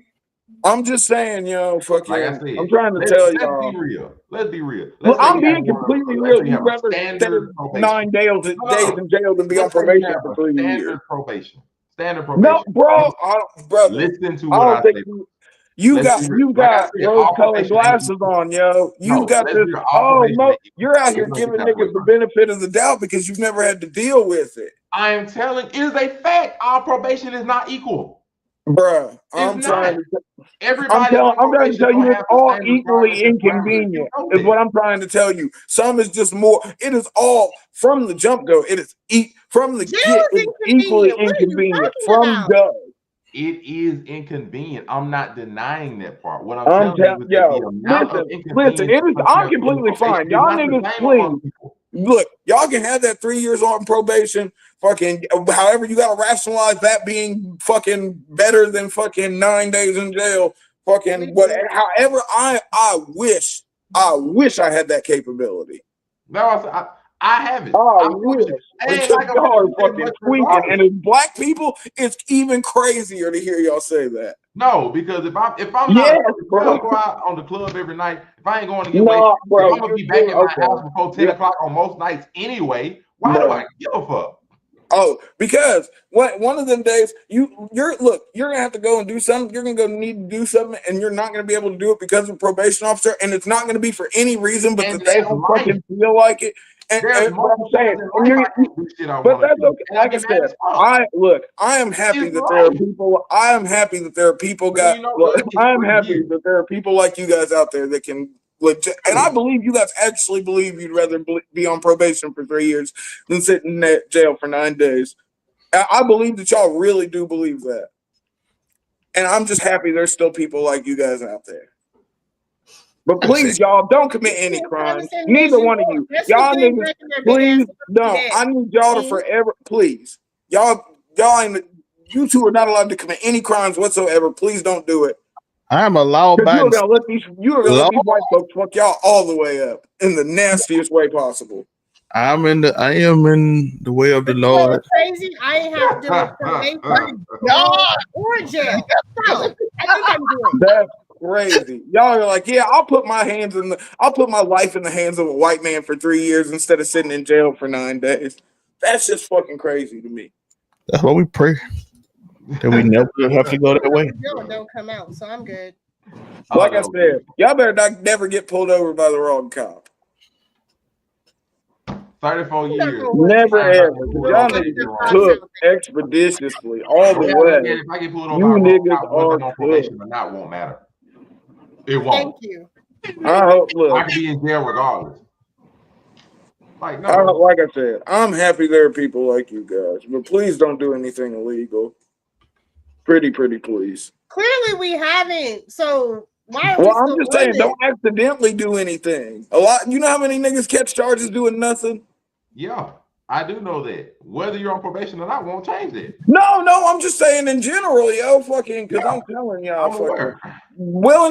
I'm just saying, yo, fuck you. I'm trying to tell y'all. Let's be real. Well, I'm being completely real. You'd rather stay 9 days in jail than be on probation for 3 years. Standard probation. No, bro. Brother, listen to what I say. You got rose-colored glasses on, yo. You got this. You're out here giving niggas the benefit of the doubt because you've never had to deal with it. I am telling, it is a fact. Our probation is not equal. Bruh, I'm trying to tell you it's all equally inconvenient, is what I'm trying to tell you. Some is just more, it is all from the jump go. It is from the get, it's equally inconvenient from go. It is inconvenient. I'm not denying that part. What I'm telling you, listen, it is, I'm completely fine. Y'all niggas, please. Look, y'all can have that 3 years on probation. Fucking, however you gotta rationalize that being fucking better than fucking 9 days in jail. Fucking whatever. However, I wish I had that capability. No, I have it. I wish. Y'all are fucking tweaking, and as black people, it's even crazier to hear y'all say that. No, because if I'm not go out on the club every night, if I ain't going to get wasted, I'm gonna be back at my house before 10 o'clock on most nights anyway. Why do I give a fuck? Oh, because one of them days you're gonna have to go and do something. You're gonna need to do something, and you're not gonna be able to do it because of a probation officer, and it's not gonna be for any reason but that they don't fucking feel like it. And what I'm saying, but that's okay. Like I said, I am happy that there are people. I am happy that there are people. I am happy that there are people like you guys out there that can. And I believe you guys actually believe you'd rather be on probation for 3 years than sit in jail for 9 days. I believe that y'all really do believe that. And I'm just happy there's still people like you guys out there. But please, y'all, don't commit any crimes. Neither one of you. Y'all niggas, please, no. I need y'all to forever, please. Y'all ain't, you two are not allowed to commit any crimes whatsoever. Please don't do it. I'm allowed by you are gonna let these white folks fuck y'all all the way up in the nastiest way possible. I am in the way of the Lord. Crazy. I have to or jail. I think I'm doing. That's crazy. Y'all are like, yeah, I'll put my life in the hands of a white man for 3 years instead of sitting in jail for 9 days. That's just fucking crazy to me. That's what we pray. That we never have to go that way. Don't come out, so I'm good. Like I said, y'all better never get pulled over by the wrong cop. 34 years. Never ever. Y'all niggas took expeditiously all the way. If I get pulled over, you niggas are probation, but that won't matter. It won't. Thank you. I can be in jail regardless. Like I said, I'm happy there are people like you guys, but please don't do anything illegal. Pretty please. Clearly we haven't. So why? I'm just saying, don't accidentally do anything. You know how many niggas catch charges doing nothing? Yeah, I do know that. Whether you're on probation or not won't change it. No, I'm just saying in general, yo, fucking, because I'm telling y'all,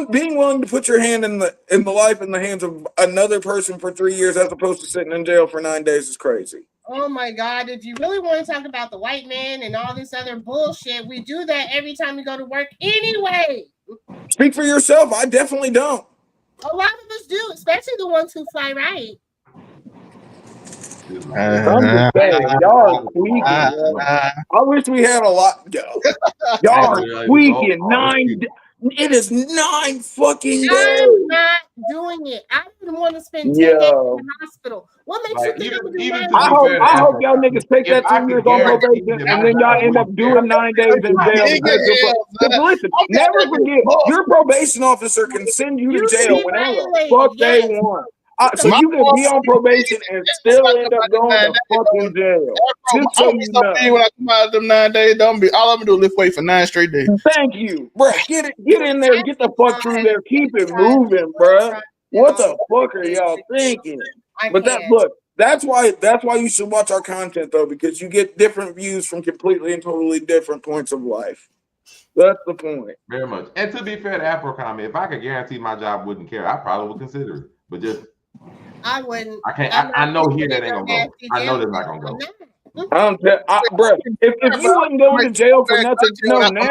being willing to put your hand in the life in the hands of another person for 3 years as opposed to sitting in jail for 9 days is crazy. Oh my God, if you really want to talk about the white man and all this other bullshit, we do that every time we go to work anyway. Speak for yourself. I definitely don't. A lot of us do, especially the ones who fly right. I'm just saying, y'all are tweaking. I wish we had a lot. Y'all are tweaking. It is 9 fucking days. I'm not doing it. I didn't want to spend 10 days in the hospital. What makes you think I'm gonna do 9 days? I hope y'all niggas take that 2 years on probation and then y'all end up doing 9 days in jail. Because listen, never forget, your probation officer can send you to jail whenever the fuck they want. So you can be on probation and still end up going to fucking jail. Just so you know. When I come out of them 9 days, don't be all I'm gonna do is lift weight for 9 straight days. Thank you, bro. Get in there, get the fuck through there, keep it moving, bro. What the fuck are y'all thinking? But that's why you should watch our content though, because you get different views from completely and totally different points of life. That's the point. Very much. And to be fair to Afro comment, if I could guarantee my job wouldn't care, I probably would consider it. But just I wouldn't. I can't. I know here that ain't gonna go. I know that's not gonna go. Bro, if you wouldn't go to jail for nothing, nasty, you know many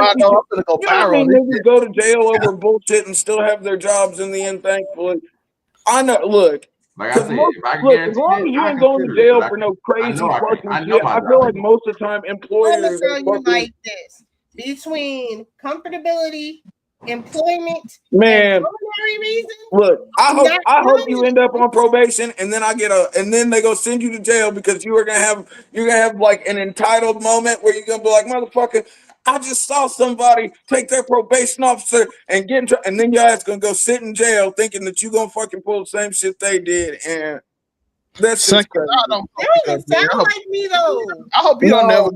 niggas go to jail over bullshit and still have their jobs in the end, thankfully. I know, look. Like I said, as long as you ain't going to jail for no crazy fucking shit, I feel like most of the time employers are fucking like this. Between comfortability, employment, man, reasons. Look, I hope you end up on probation and then they go send you to jail because you're gonna have like an entitled moment where you're gonna be like, motherfucker, I just saw somebody take their probation officer and get in trouble, and then your ass gonna go sit in jail thinking that you gonna fucking pull the same shit they did, and that's just crazy. That doesn't sound like me though. I hope you don't never.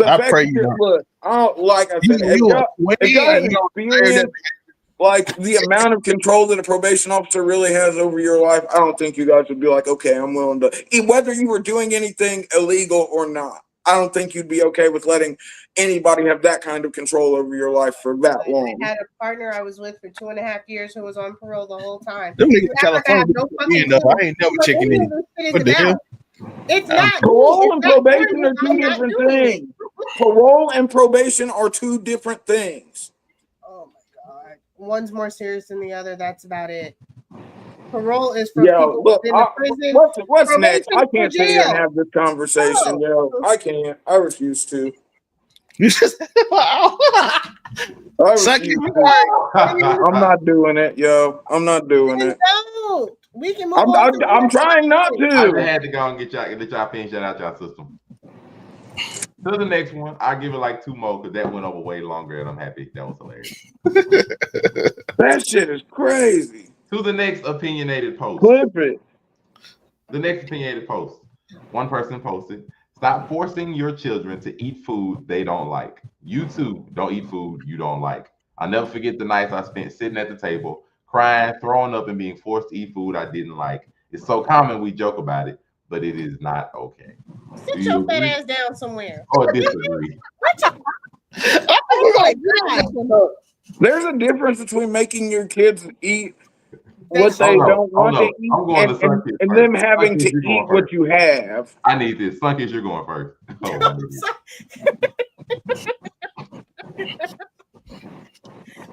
I pray you don't. Look, like I said, if y'all have experienced like the amount of control that a probation officer really has over your life, I don't think you guys would be like, okay, I'm willing to, whether you were doing anything illegal or not. I don't think you'd be okay with letting anybody have that kind of control over your life for that long. I had a partner I was with for 2.5 years who was on parole the whole time. Them niggas in California, I ain't never checking in. What the hell? It's not parole and probation are two different things. Parole and probation are two different things. Oh my god, one's more serious than the other. That's about it. Parole is for people in the prison. What's next? I can't sit here and have this conversation, I can't. I refuse to. You just I'm not doing it, yo. I'm not doing it. Don't. We can move on. I'm trying not to. I had to go and let y'all finish that out y'all system. To the next one, I'll give it like 2 more because that went over way longer, and I'm happy. That was hilarious. That shit is crazy. To the next opinionated post. Clip it. The next opinionated post. One person posted, stop forcing your children to eat food they don't like. You too don't eat food you don't like. I'll never forget the nights I spent sitting at the table, crying, throwing up, and being forced to eat food I didn't like. It's so common we joke about it, but it is not okay. Sit your fat ass down somewhere. Or disagree. There's a difference between making your kids eat what they don't want to eat and them having to eat what you have. I need this. Sunkiss, you're going first.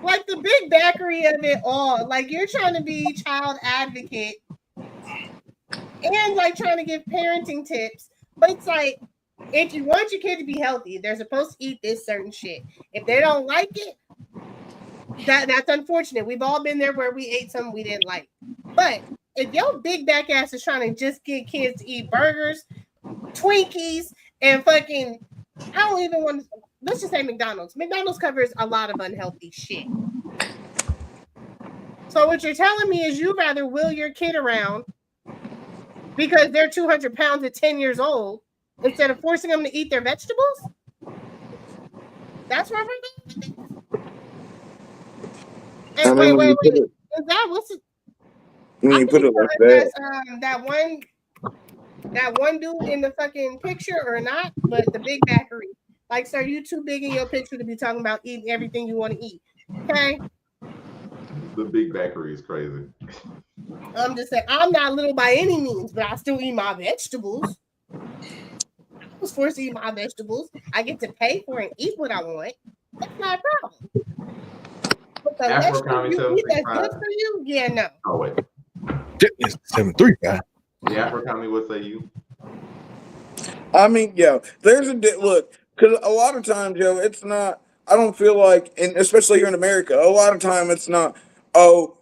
Like the big backery of it all. Like you're trying to be child advocate and like trying to give parenting tips. But it's like, if you want your kid to be healthy, they're supposed to eat this certain shit. If they don't like it, that's unfortunate. We've all been there where we ate something we didn't like. But if your big back ass is trying to just get kids to eat burgers, Twinkies, and fucking, I don't even want to, let's just say McDonald's. McDonald's covers a lot of unhealthy shit. So what you're telling me is you'd rather will your kid around because they're 200 pounds at 10 years old instead of forcing them to eat their vegetables? That's what we're doing. And wait. Is that what's it? When you put it like that. That one dude in the fucking picture or not, but the big backery. Like, sir, you too big in your picture to be talking about eating everything you want to eat. Okay? The big backery is crazy. I'm just saying, I'm not little by any means, but I still eat my vegetables. I was forced to eat my vegetables. I get to pay for and eat what I want. That's not a problem. But the vegetables you eat that's good for you, yeah, no. Oh, wait. It's 7-3, guy. The Afro County, what say you? I mean, yeah, there's a look, because a lot of times, yo, it's not. I don't feel like, and especially here in America, a lot of time it's not. Oh,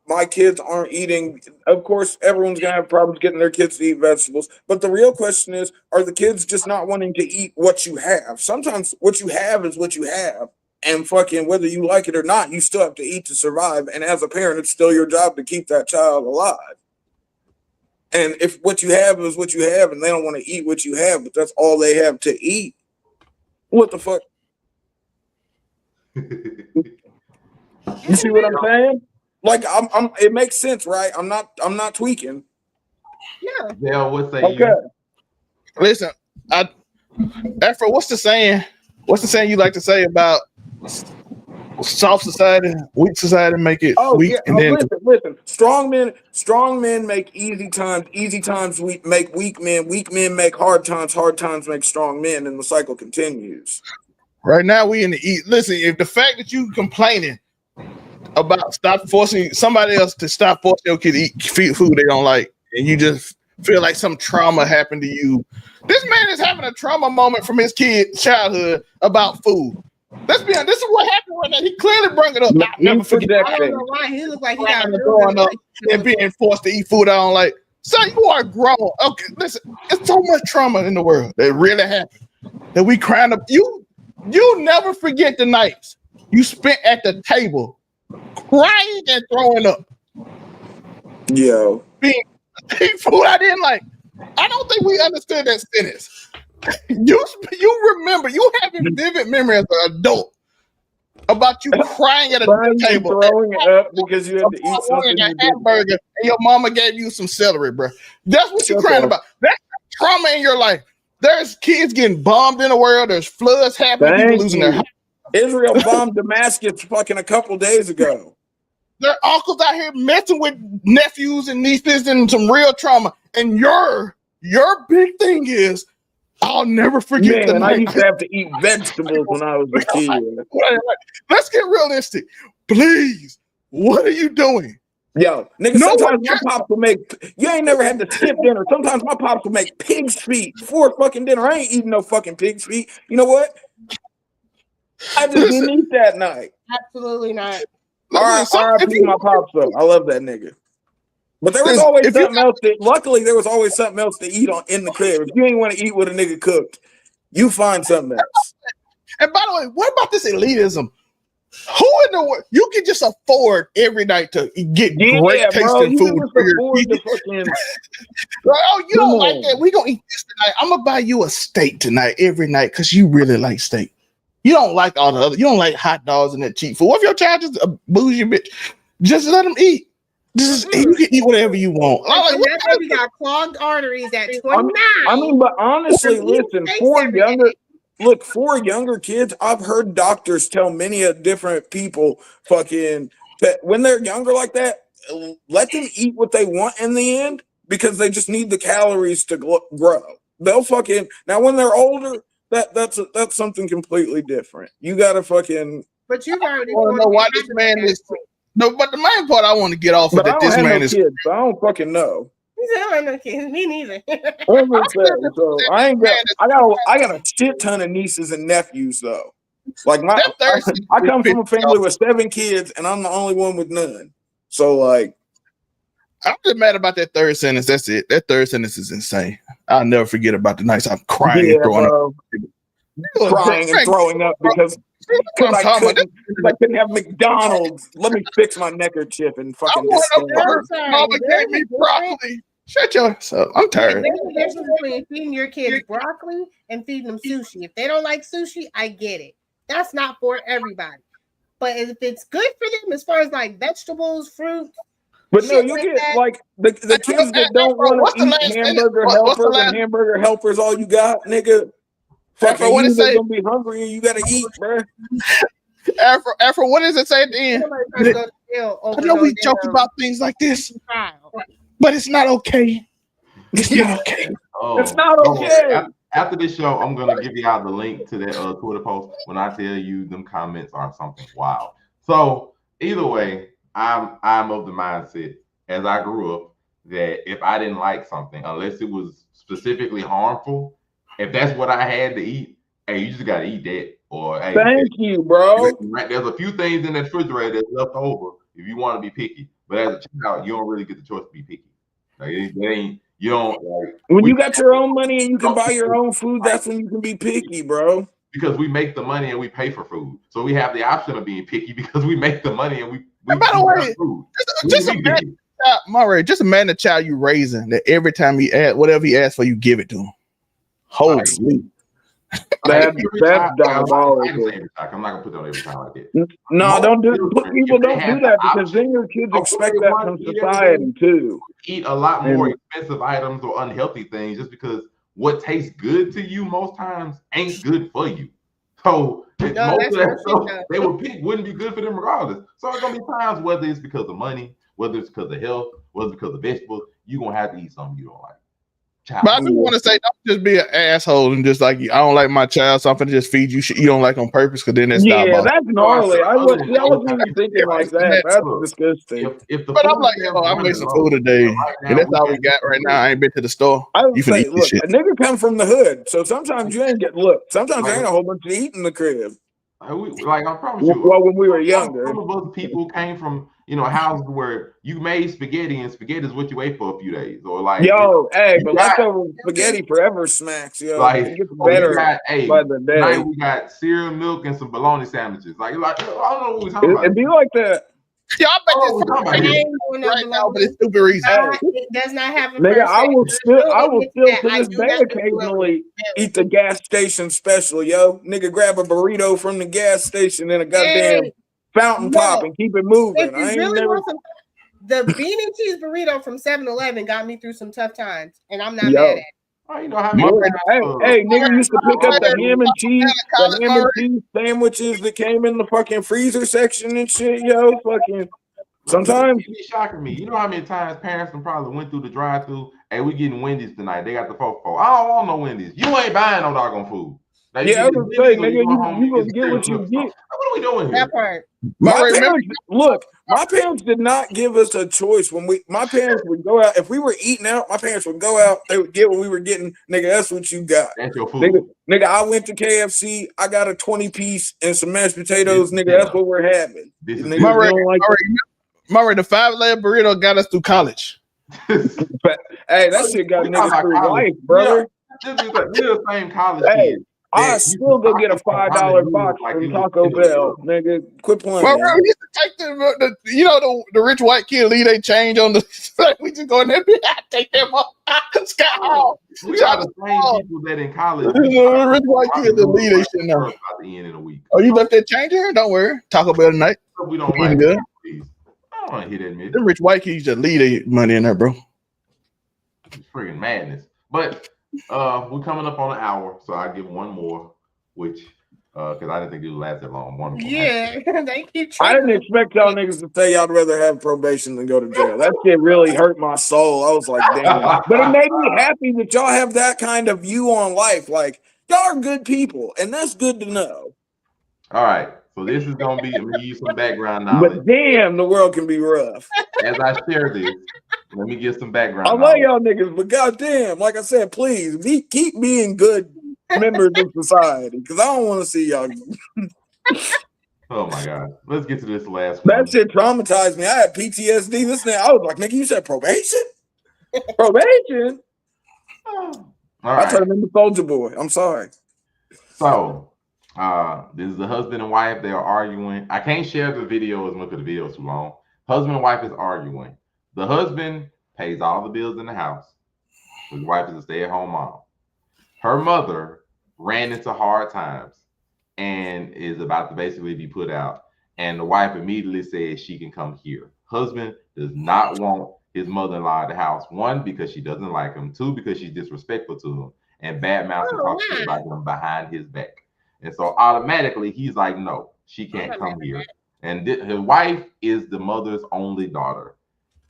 my kids aren't eating. Of course, everyone's gonna have problems getting their kids to eat vegetables. But the real question is, are the kids just not wanting to eat what you have? Sometimes what you have is what you have, and fucking whether you like it or not, you still have to eat to survive. And as a parent, it's still your job to keep that child alive. And if what you have is what you have and they don't want to eat what you have, but that's all they have to eat, what the fuck? You see what I'm saying? Like I'm it makes sense, right? I'm not tweaking. Yeah. Yeah, what say Okay. you? Listen, Afro, what's the saying? What's the saying you like to say about soft society, weak society make it weak, and then listen. Strong men make easy times make weak men make hard times make strong men, and the cycle continues. right now we in the eat. Listen, if the fact that you complaining about stop forcing somebody else to stop forcing your kid to eat food they don't like, and you just feel like some trauma happened to you. This man is having a trauma moment from his kid's childhood about food. Let's be honest, this is what happened right now. He clearly brought it up. I'll never forget. I don't know why he looked like he got growing up and being forced to eat food I don't like. Son, you are grown. Okay, listen, it's so much trauma in the world that really happened that we crying up. You never forget the nights you spent at the table crying and throwing up. Yo. Being food I didn't like. I don't think we understood that sentence. You remember, you having vivid memory as an adult about you crying at a table, throwing it up because you had to eat something. A hamburger, and your mama gave you some celery, bro. That's what you're crying about. That's trauma in your life. There's kids getting bombed in the world. There's floods happening. People losing their house. Israel bombed Damascus fucking a couple days ago. Their uncles out here messing with nephews and nieces and some real trauma. And your big thing is, I'll never forget the night. I used to have to eat vegetables when I was a kid. Let's get realistic. Please. What are you doing? Yo, nigga, sometimes my pops will make, you ain't never had to skip dinner. Sometimes my pops will make pig's feet before fucking dinner. I ain't eating no fucking pig's feet. You know what? I just didn't eat that night. Absolutely not. All right, R.I.P. my pops though. I love that nigga. But there was always something else. Luckily, there was always something else to eat in the crib. If you ain't want to eat what a nigga cooked, you find something else. And by the way, what about this elitism? Who in the world you can just afford every night to get great tasting food for your kids? Oh, you don't like that? We gonna eat this tonight. I'm gonna buy you a steak tonight every night because you really like steak. You don't like all the other. You don't like hot dogs and that cheap food. What if your child just a bougie bitch? Just let them eat. You can eat whatever you want. Like, we got clogged arteries at 29. I mean, but honestly, listen, for younger kids, I've heard doctors tell many different people fucking that when they're younger like that, let them eat what they want in the end because they just need the calories to grow. They'll fucking now when they're older, that's something completely different. You gotta fucking. But you've already. I don't know why this man is. No, but the main part I want to get off of that this man is. Kids, so I don't fucking know. I don't know kids. Me neither. So I got a shit ton of nieces and nephews though. Like I come from a family with 7 kids, and I'm the only one with none. So like, I'm just mad about that third sentence. That's it. That third sentence is insane. I'll never forget about the nights I'm crying and throwing up. Crying and throwing up because I couldn't have McDonald's. Let me fix my neckerchief and fucking. Mama gave me broccoli. Shut yourself. I'm tired. There's a difference between feeding your kids broccoli and feeding them sushi. If they don't like sushi, I get it. That's not for everybody. But if it's good for them, as far as like vegetables, fruit. But no, you get that. Like the kids that don't want to eat hamburger helpers and hamburger helpers. All you got, nigga. Fucking you gonna be hungry and you gotta eat, bro. Afro, what does it say at the end? I know we joke about things like this, but it's not okay. It's not okay. It's not okay. After this show, I'm gonna give you out the link to that Twitter post when I tell you them comments are something wild. So either way, I'm of the mindset as I grew up that if I didn't like something, unless it was specifically harmful, if that's what I had to eat, hey, you just gotta eat that. Or hey, Thank you, bro. there's a few things in that refrigerator that's left over if you want to be picky. But as a child, you don't really get the choice to be picky. Like it ain't you don't like When you got your own money and you can buy your own food, that's when you can be picky, bro. Because we make the money and we pay for food, so we have the option of being picky because we make the money and we by the way, food. Just imagine the child you raising that every time he ask whatever he asks for, you give it to him. Holy sleep. That's diabolical. I'm not gonna put that on every time like that. No, don't do that because then your kids expect that from society too. Eat a lot more expensive items or unhealthy things just because what tastes good to you most times ain't good for you. So most of that stuff they would pick wouldn't be good for them regardless. So it's gonna be times whether it's because of money, whether it's because of health, whether it's because of vegetables, you're gonna have to eat something you don't like. But I just want to say, don't just be an asshole and just like I don't like my child, so I'm gonna just feed you shit you don't like on purpose because then that's that's gnarly. I wasn't even thinking like that. That's disgusting. But I'm like, yo, I made some food today, and that's all we got right now. I ain't been to the store. I would say, look, a nigga come from the hood, so sometimes you ain't sometimes there ain't a whole bunch to eat in the crib. I promise you. Well, when we were younger, some of us people came from houses where you made spaghetti and spaghetti is what you ate for a few days, or like but leftover spaghetti forever smacks, yo. Like it gets better by the day. Tonight we got cereal, milk, and some bologna sandwiches. Like I don't know what we're talking about. It'd be like that. Yeah, I bet this right now for this stupid reason. It does not have a nigga, I will still to this day occasionally eat the gas station special, yo. Nigga, grab a burrito from the gas station and a goddamn fountain pop and keep it moving. I ain't never. The bean and cheese burrito from 7-Eleven got me through some tough times, and I'm not mad at it. Oh, you know how many nigga used to pick up the ham and cheese sandwiches that came in the fucking freezer section and shit, yo. Fucking sometimes it's shocking me. You know how many times parents probably went through the drive-through. Hey, we getting Wendy's tonight. They got the 4-4. I don't want no Wendy's. You ain't buying no doggone food. I was gonna say, nigga, you gonna get what you get. What are we doing here? That part. My parents did not give us a choice when my parents would go out. If we were eating out, my parents would go out, they would get what we were getting. Nigga, that's what you got. That's your food. Nigga, I went to KFC, I got a 20-piece and some mashed potatoes, nigga, that's what we're having. Murray, the 5-layer burrito got us through college. Hey, that shit got niggas through life, brother. We're the same college kids. I still go get a $5 box from Taco Bell, nigga. Quit playing. Well, we used to take the rich white kid leave they change on the. We just go in there, take them off. We are the same people that in college. The rich white kid that leave they shit now. At the end of the week. Oh, you left that change here? Don't worry, Taco Bell tonight. We don't like good. I don't want to hear that, man. The rich white kids just leave their money in there, bro. It's freaking madness, but. We're coming up on an hour, so I give one more, which because I didn't think it would last that long. One more. They keep. I didn't expect y'all niggas to say y'all would rather have probation than go to jail. That shit really hurt my soul. I was like, damn. But it made me happy that y'all have that kind of view on life. Like y'all are good people, and that's good to know. All right, so this is gonna be. I'm gonna give you some background knowledge. But damn, the world can be rough. As I share this. Let me get some background. I love y'all niggas, but goddamn, like I said, please keep being good members of society, because I don't want to see y'all. Oh my god, let's get to this last one. That shit traumatized me. I had PTSD. This thing, I was like, nigga, you said probation? Probation? All right. I turned into Soldier Boy. I'm sorry. So, this is the husband and wife. They are arguing. I can't share the video as much because the video is too long. Husband and wife is arguing. The husband pays all the bills in the house. His wife is a stay-at-home mom. Her mother ran into hard times and is about to basically be put out. And the wife immediately says she can come here. Husband does not want his mother-in-law at the house. 1, because she doesn't like him. 2, because she's disrespectful to him and bad-mouths and talks about him behind his back. And so automatically he's like, no, she can't come here. And his wife is the mother's only daughter.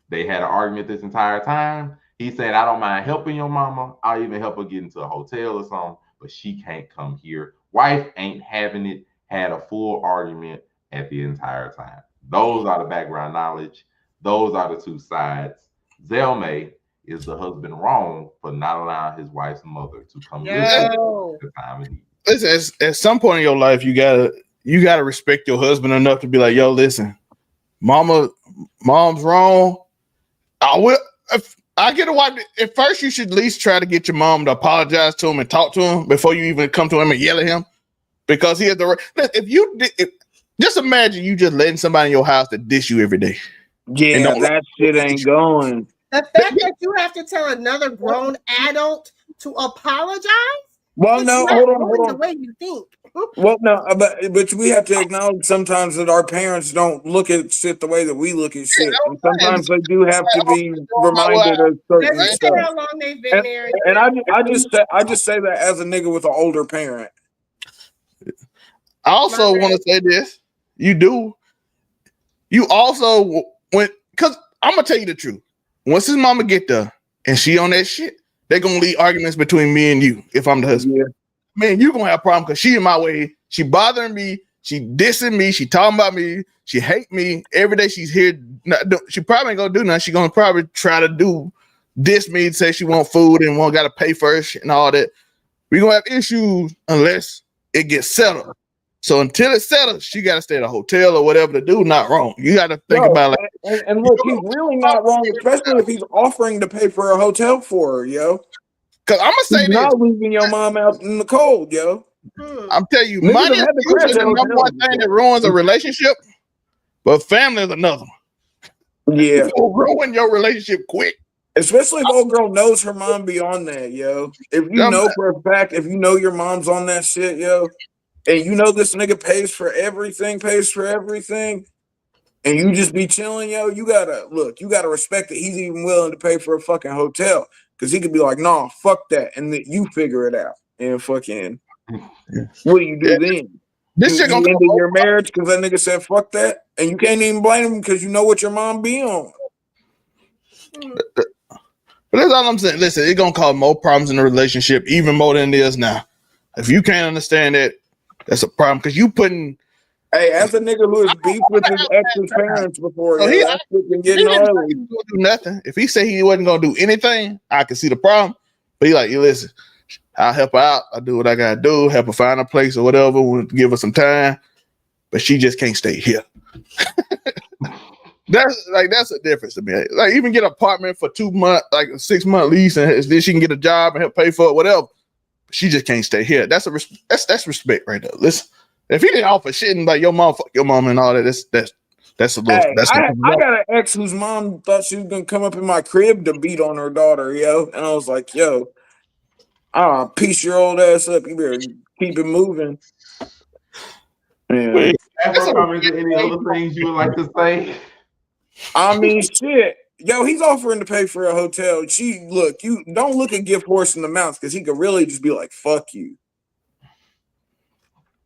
They had an argument this entire time. He said, I don't mind helping your mama. I'll even help her get into a hotel or something, but she can't come here. Wife ain't having it. Had a full argument at the entire time. Those are the background knowledge. Those are the two sides. Zelmay is the husband wrong for not allowing his wife's mother to come live Yo. at the time of need. Listen, at some point in your life, you gotta respect your husband enough to be like, yo, listen, mom's wrong. I will. If I get a wife, at first you should at least try to get your mom to apologize to him and talk to him before you even come to him and yell at him, because he has the right. Just imagine you just letting somebody in your house to dish you every day. Yeah, that shit ain't going. The fact that you have to tell another grown adult to apologize. Well, no, hold on. The way you think. Well, no, but we have to acknowledge sometimes that our parents don't look at shit the way that we look at shit, and sometimes they do have to be reminded of certain Doesn't stuff. say how long they've been married. And I just say that as a nigga with an older parent. I also want to say this: you also because I'm gonna tell you the truth. Once his mama get there and she on that shit, they're gonna leave arguments between me and you. If I'm the husband, yeah. Man, you gonna have a problem because she in my way. She bothering me. She dissing me. She talking about me. She hate me every day. She's here. She probably ain't gonna do nothing. She gonna probably try to diss me, say she want food and got to pay first and all that. We gonna have issues unless it gets settled. So until it's settled, she got to stay at a hotel or whatever to do. Not wrong. You got to think about like. And look, he's really not wrong, especially if he's offering to pay for a hotel for her, yo. Because I'm gonna say he's not leaving your mom out in the cold, yo. I'm telling you, money is usually the number one thing that ruins a relationship, but family is another one. Yeah, it'll ruin your relationship quick. Especially if old girl knows her mom be on that, yo. If you know for a fact, if you know your mom's on that shit, yo, and you know this nigga pays for everything, and you just be chilling, yo, you gotta respect that he's even willing to pay for a fucking hotel. Because he could be like, nah, fuck that. And then you figure it out. And fucking, what do you do then? This shit gonna end your marriage because that nigga said fuck that? And you can't even blame him because you know what your mom be on. But that's all I'm saying. Listen, it's gonna cause more problems in the relationship, even more than it is now. If you can't understand that, that's a problem. Because you putting... Hey, as a nigga who has beefed with his ex's parents before, he getting gnarly. Do nothing. If he said he wasn't gonna do anything, I can see the problem. But he like, you listen, I'll help her out. I'll do what I gotta do, help her find a place or whatever. We'll give her some time, but she just can't stay here. That's a difference to me. Like even get an apartment for 2 months, like a 6-month lease, and then she can get a job and help pay for it, whatever. But she just can't stay here. That's respect right there. Listen. If he didn't offer shit and like your mom, fuck your mom and all that, that's a little. Hey, I got an ex whose mom thought she was gonna come up in my crib to beat on her daughter, yo, and I was like, yo, I'll piece your old ass up. You better keep it moving. Yeah. Afro, is there any other things you would like to say? I mean, shit. Yo, he's offering to pay for a hotel. You don't look a gift horse in the mouth because he could really just be like, fuck you.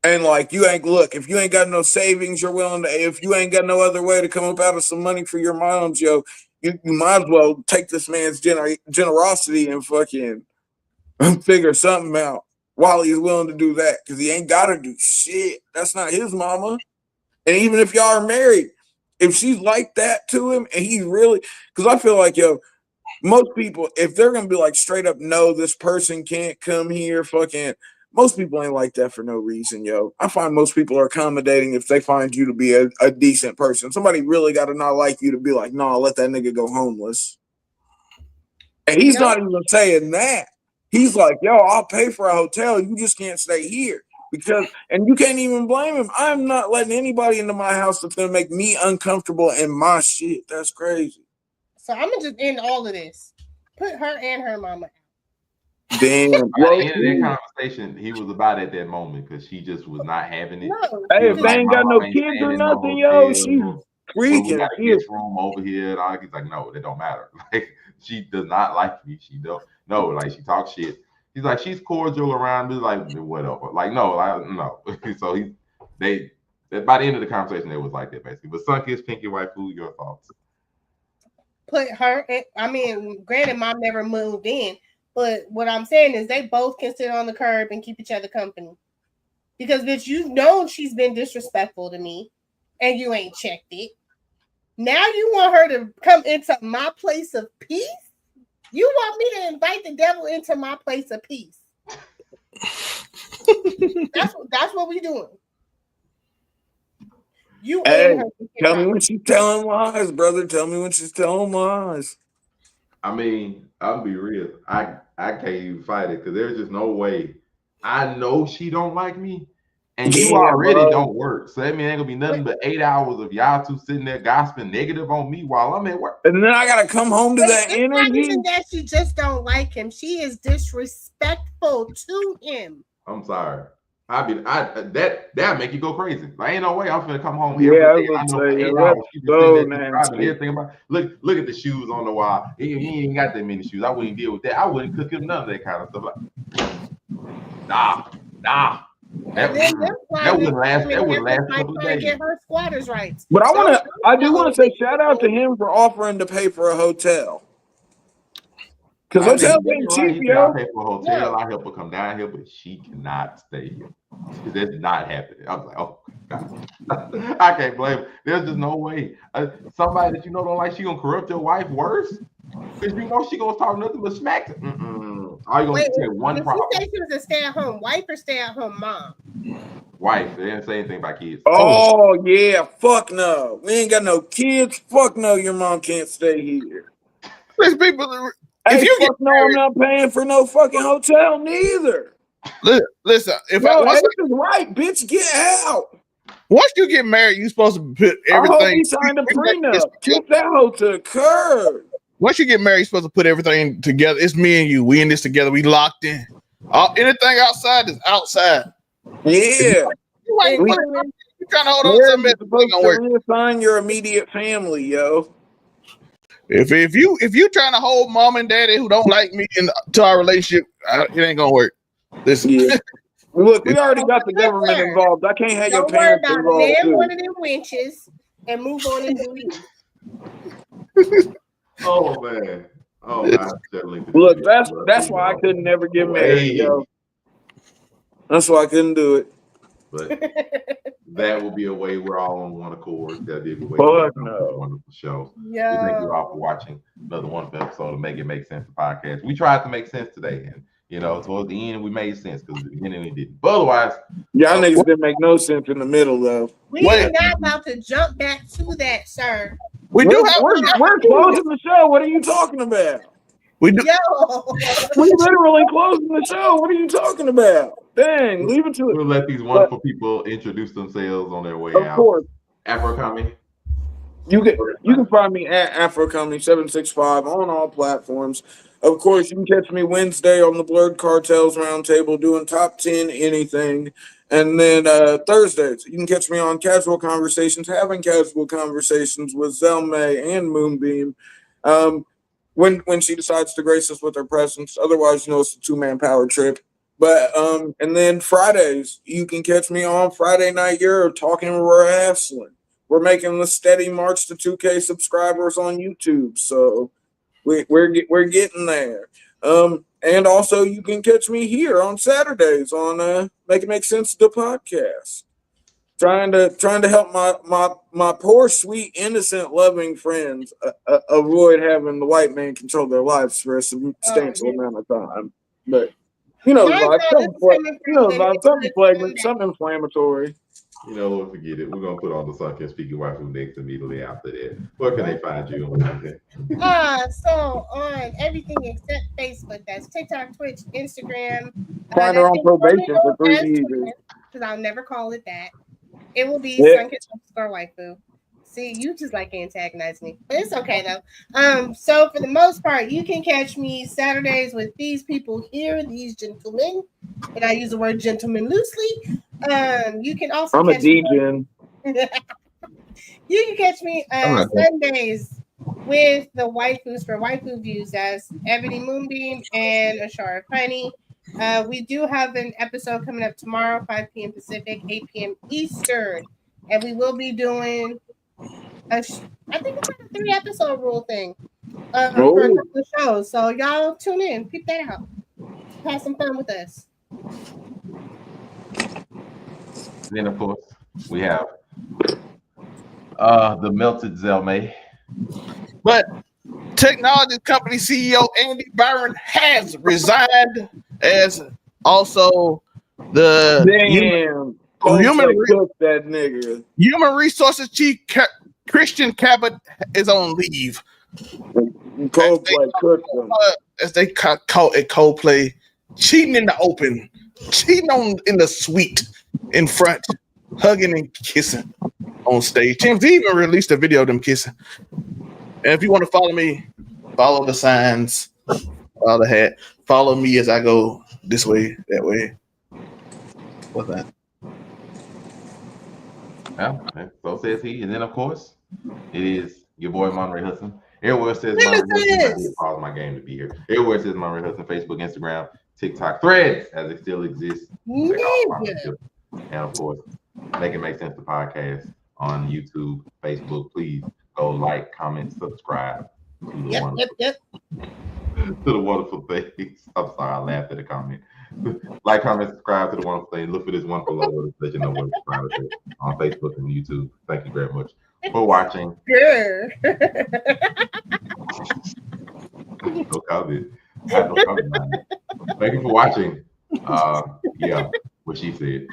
And like if you ain't got no savings, if you ain't got no other way to come up out of some money for your moms, yo, you might as well take this man's generosity and fucking figure something out while he's willing to do that. Because he ain't gotta do shit. That's not his mama. And even if y'all are married, if she's like that to him and he's really, because I feel like, yo, most people, if they're gonna be like straight up, no, this person can't come here, fucking. Most people ain't like that for no reason, yo. I find most people are accommodating if they find you to be a decent person. Somebody really got to not like you to be like, nah, let that nigga go homeless. And he's not even saying that. He's like, yo, I'll pay for a hotel. You just can't stay here. And you can't even blame him. I'm not letting anybody into my house that's going to make me uncomfortable in my shit. That's crazy. So I'm going to just end all of this. Put her and her mama out. Damn. At the end of that conversation, he was about at that moment because she just was not having it. No. Hey, if they ain't got no kids or nothing, yo, she's freaking. We got a kids room over here. And all. He's like, no, it don't matter. Like, she does not like me. She don't. No, like she talks shit. He's like, she's cordial around me, like whatever. Like, no. So by the end of the conversation, it was like that basically. But Sunkiss, Pinky Waifu, your thoughts? Put her. I mean, granted, mom never moved in. But what I'm saying is they both can sit on the curb and keep each other company. Because, bitch, you've known she's been disrespectful to me and you ain't checked it. Now you want her to come into my place of peace? You want me to invite the devil into my place of peace? That's what we doing. You Hey, and her. tell me when she's telling lies, brother. Tell me when she's telling lies. I mean, I'll be real. I can't even fight it because there's just no way. I know she don't like me, and you already don't work. So that means ain't gonna be nothing but 8 hours of y'all two sitting there gossiping negative on me while I'm at work. And then I gotta come home to that It's energy. not even that she just don't like him. She is disrespectful to him. I'm sorry. That make you go crazy. Like, ain't no way I'm gonna come home Yeah, every I day. was I gonna know say, for 8 yeah, hours that's she been so sitting there describing nasty. everything about. Look at the shoes on the wall. He ain't got that many shoes. I wouldn't deal with that. I wouldn't cook him none of that kind of stuff. Like, nah. That wouldn't last. That wouldn't last a couple of days. Get her squatters' rights. But I do want to say shout out to him for offering to pay for a hotel. Because hotels ain't cheap, yo. I pay for a hotel. I help her come down here, but she cannot stay here. That's not happening. I was like, oh God, I can't blame her. There's just no way. Somebody that you know don't like, she gonna corrupt your wife worse. Because you know she gonna talk nothing but smack. All you gonna say one problem. She said she was a stay-at-home wife or stay-at-home mom. Wife. They didn't say anything about kids. Oh yeah, fuck no. We ain't got no kids. Fuck no, your mom can't stay here. There's people. Hey, fuck no, I'm not paying for no fucking hotel neither. Listen, Ace is right, bitch, get out. Once you get married, you're supposed to put everything. I hope he signed a prenup. Kick that hoe to the curb. Once you get married, you're supposed to put everything together. It's me and you. We in this together. We locked in. Anything outside is outside. Yeah. You trying to hold on to something that's supposed to work. Find your immediate family, yo. If you trying to hold mom and daddy who don't like me into our relationship, it ain't gonna work. Listen, yeah. Look, we already got the government involved. I can't have your parents involved too. Don't one of them winches and move on and leave. Oh man. Oh, look, that's why I couldn't never get married, yo. That's why I couldn't do it. But that will be a way we're all on one accord. That'd be a way. Wonderful show. Yeah. Thank you all for watching another wonderful episode of Make It Make Sense, the podcast. We tried to make sense today, and towards the end we made sense because at the beginning we didn't. But otherwise, y'all niggas didn't make no sense in the middle though. We're not about to jump back to that, sir. We're closing the show. What are you talking about? We do. We literally closing the show. What are you talking about? Dang, leave it to it. We'll let these wonderful people introduce themselves on their way out. Of course. Afro Comedy. You can find me at Afro Comedy 765 on all platforms. Of course, you can catch me Wednesday on the Blurred Cartels Roundtable doing top 10 anything. And then Thursdays, you can catch me on Casual Conversations, having casual conversations with Zelmay and Moonbeam. When she decides to grace us with her presence. Otherwise, it's a two-man power trip. But and then Fridays, you can catch me on Friday Night Europe talking wrestling. We're making the steady march to 2K subscribers on YouTube, so we're getting there. And also you can catch me here on Saturdays on Make It Make Sense, the podcast. Trying to help my poor, sweet, innocent, loving friends avoid having the white man control their lives for a substantial amount of time. But something flagrant, something inflammatory. You know what? Forget it. We're gonna put on the Sunken Speaking Waifu next immediately after that. Where can they find you on so on everything except Facebook, that's TikTok, Twitch, Instagram. Find her on probation for 3 years. Because I'll never call it that. It will be Sunken_Waifu. See, you just like antagonize me, but it's okay though. So for the most part, you can catch me Saturdays with these people here, these gentlemen, and I use the word gentleman loosely. You can also I'm a DJ. You can catch me Sundays with the waifus for Waifu Views. That's Ebony Moonbeam and Ashara Funny. We do have an episode coming up tomorrow, 5 p.m. Pacific, 8 p.m. Eastern, and we will be doing I think it's like a 3-episode rule thing for a couple of shows. So y'all tune in, keep that out, have some fun with us. Then of course we have The melted Zelme. But technology company CEO Andy Byron has resigned, as also the Damn. That nigga. Human Resources Chief Christian Cabot is on leave. Coldplay cooked them. As they caught at Coldplay cheating in the open, cheating in the suite in front, hugging and kissing on stage. Tim even released a video of them kissing. And if you want to follow me, follow the signs, follow the hat, follow me as I go this way, that way. What's that? Yeah, so says he. And then, of course, it is your boy Monterey Hudson. Everywhere it says Monterey Hudson. I did pause my game to be here. Everywhere it says Monterey Hudson, Facebook, Instagram, TikTok, Threads, as it still exists. And of course, Make It Make Sense, the podcast on YouTube, Facebook. Please go like, comment, subscribe to the wonderful things. I'm sorry, I laughed at the comment. Like, comment, subscribe to the wonderful thing. Look for this wonderful logo to let you know what to subscribe to on Facebook and YouTube. Thank you very much for watching. Sure. No comment. I have no comment on it. Thank you for watching. Yeah, what she said.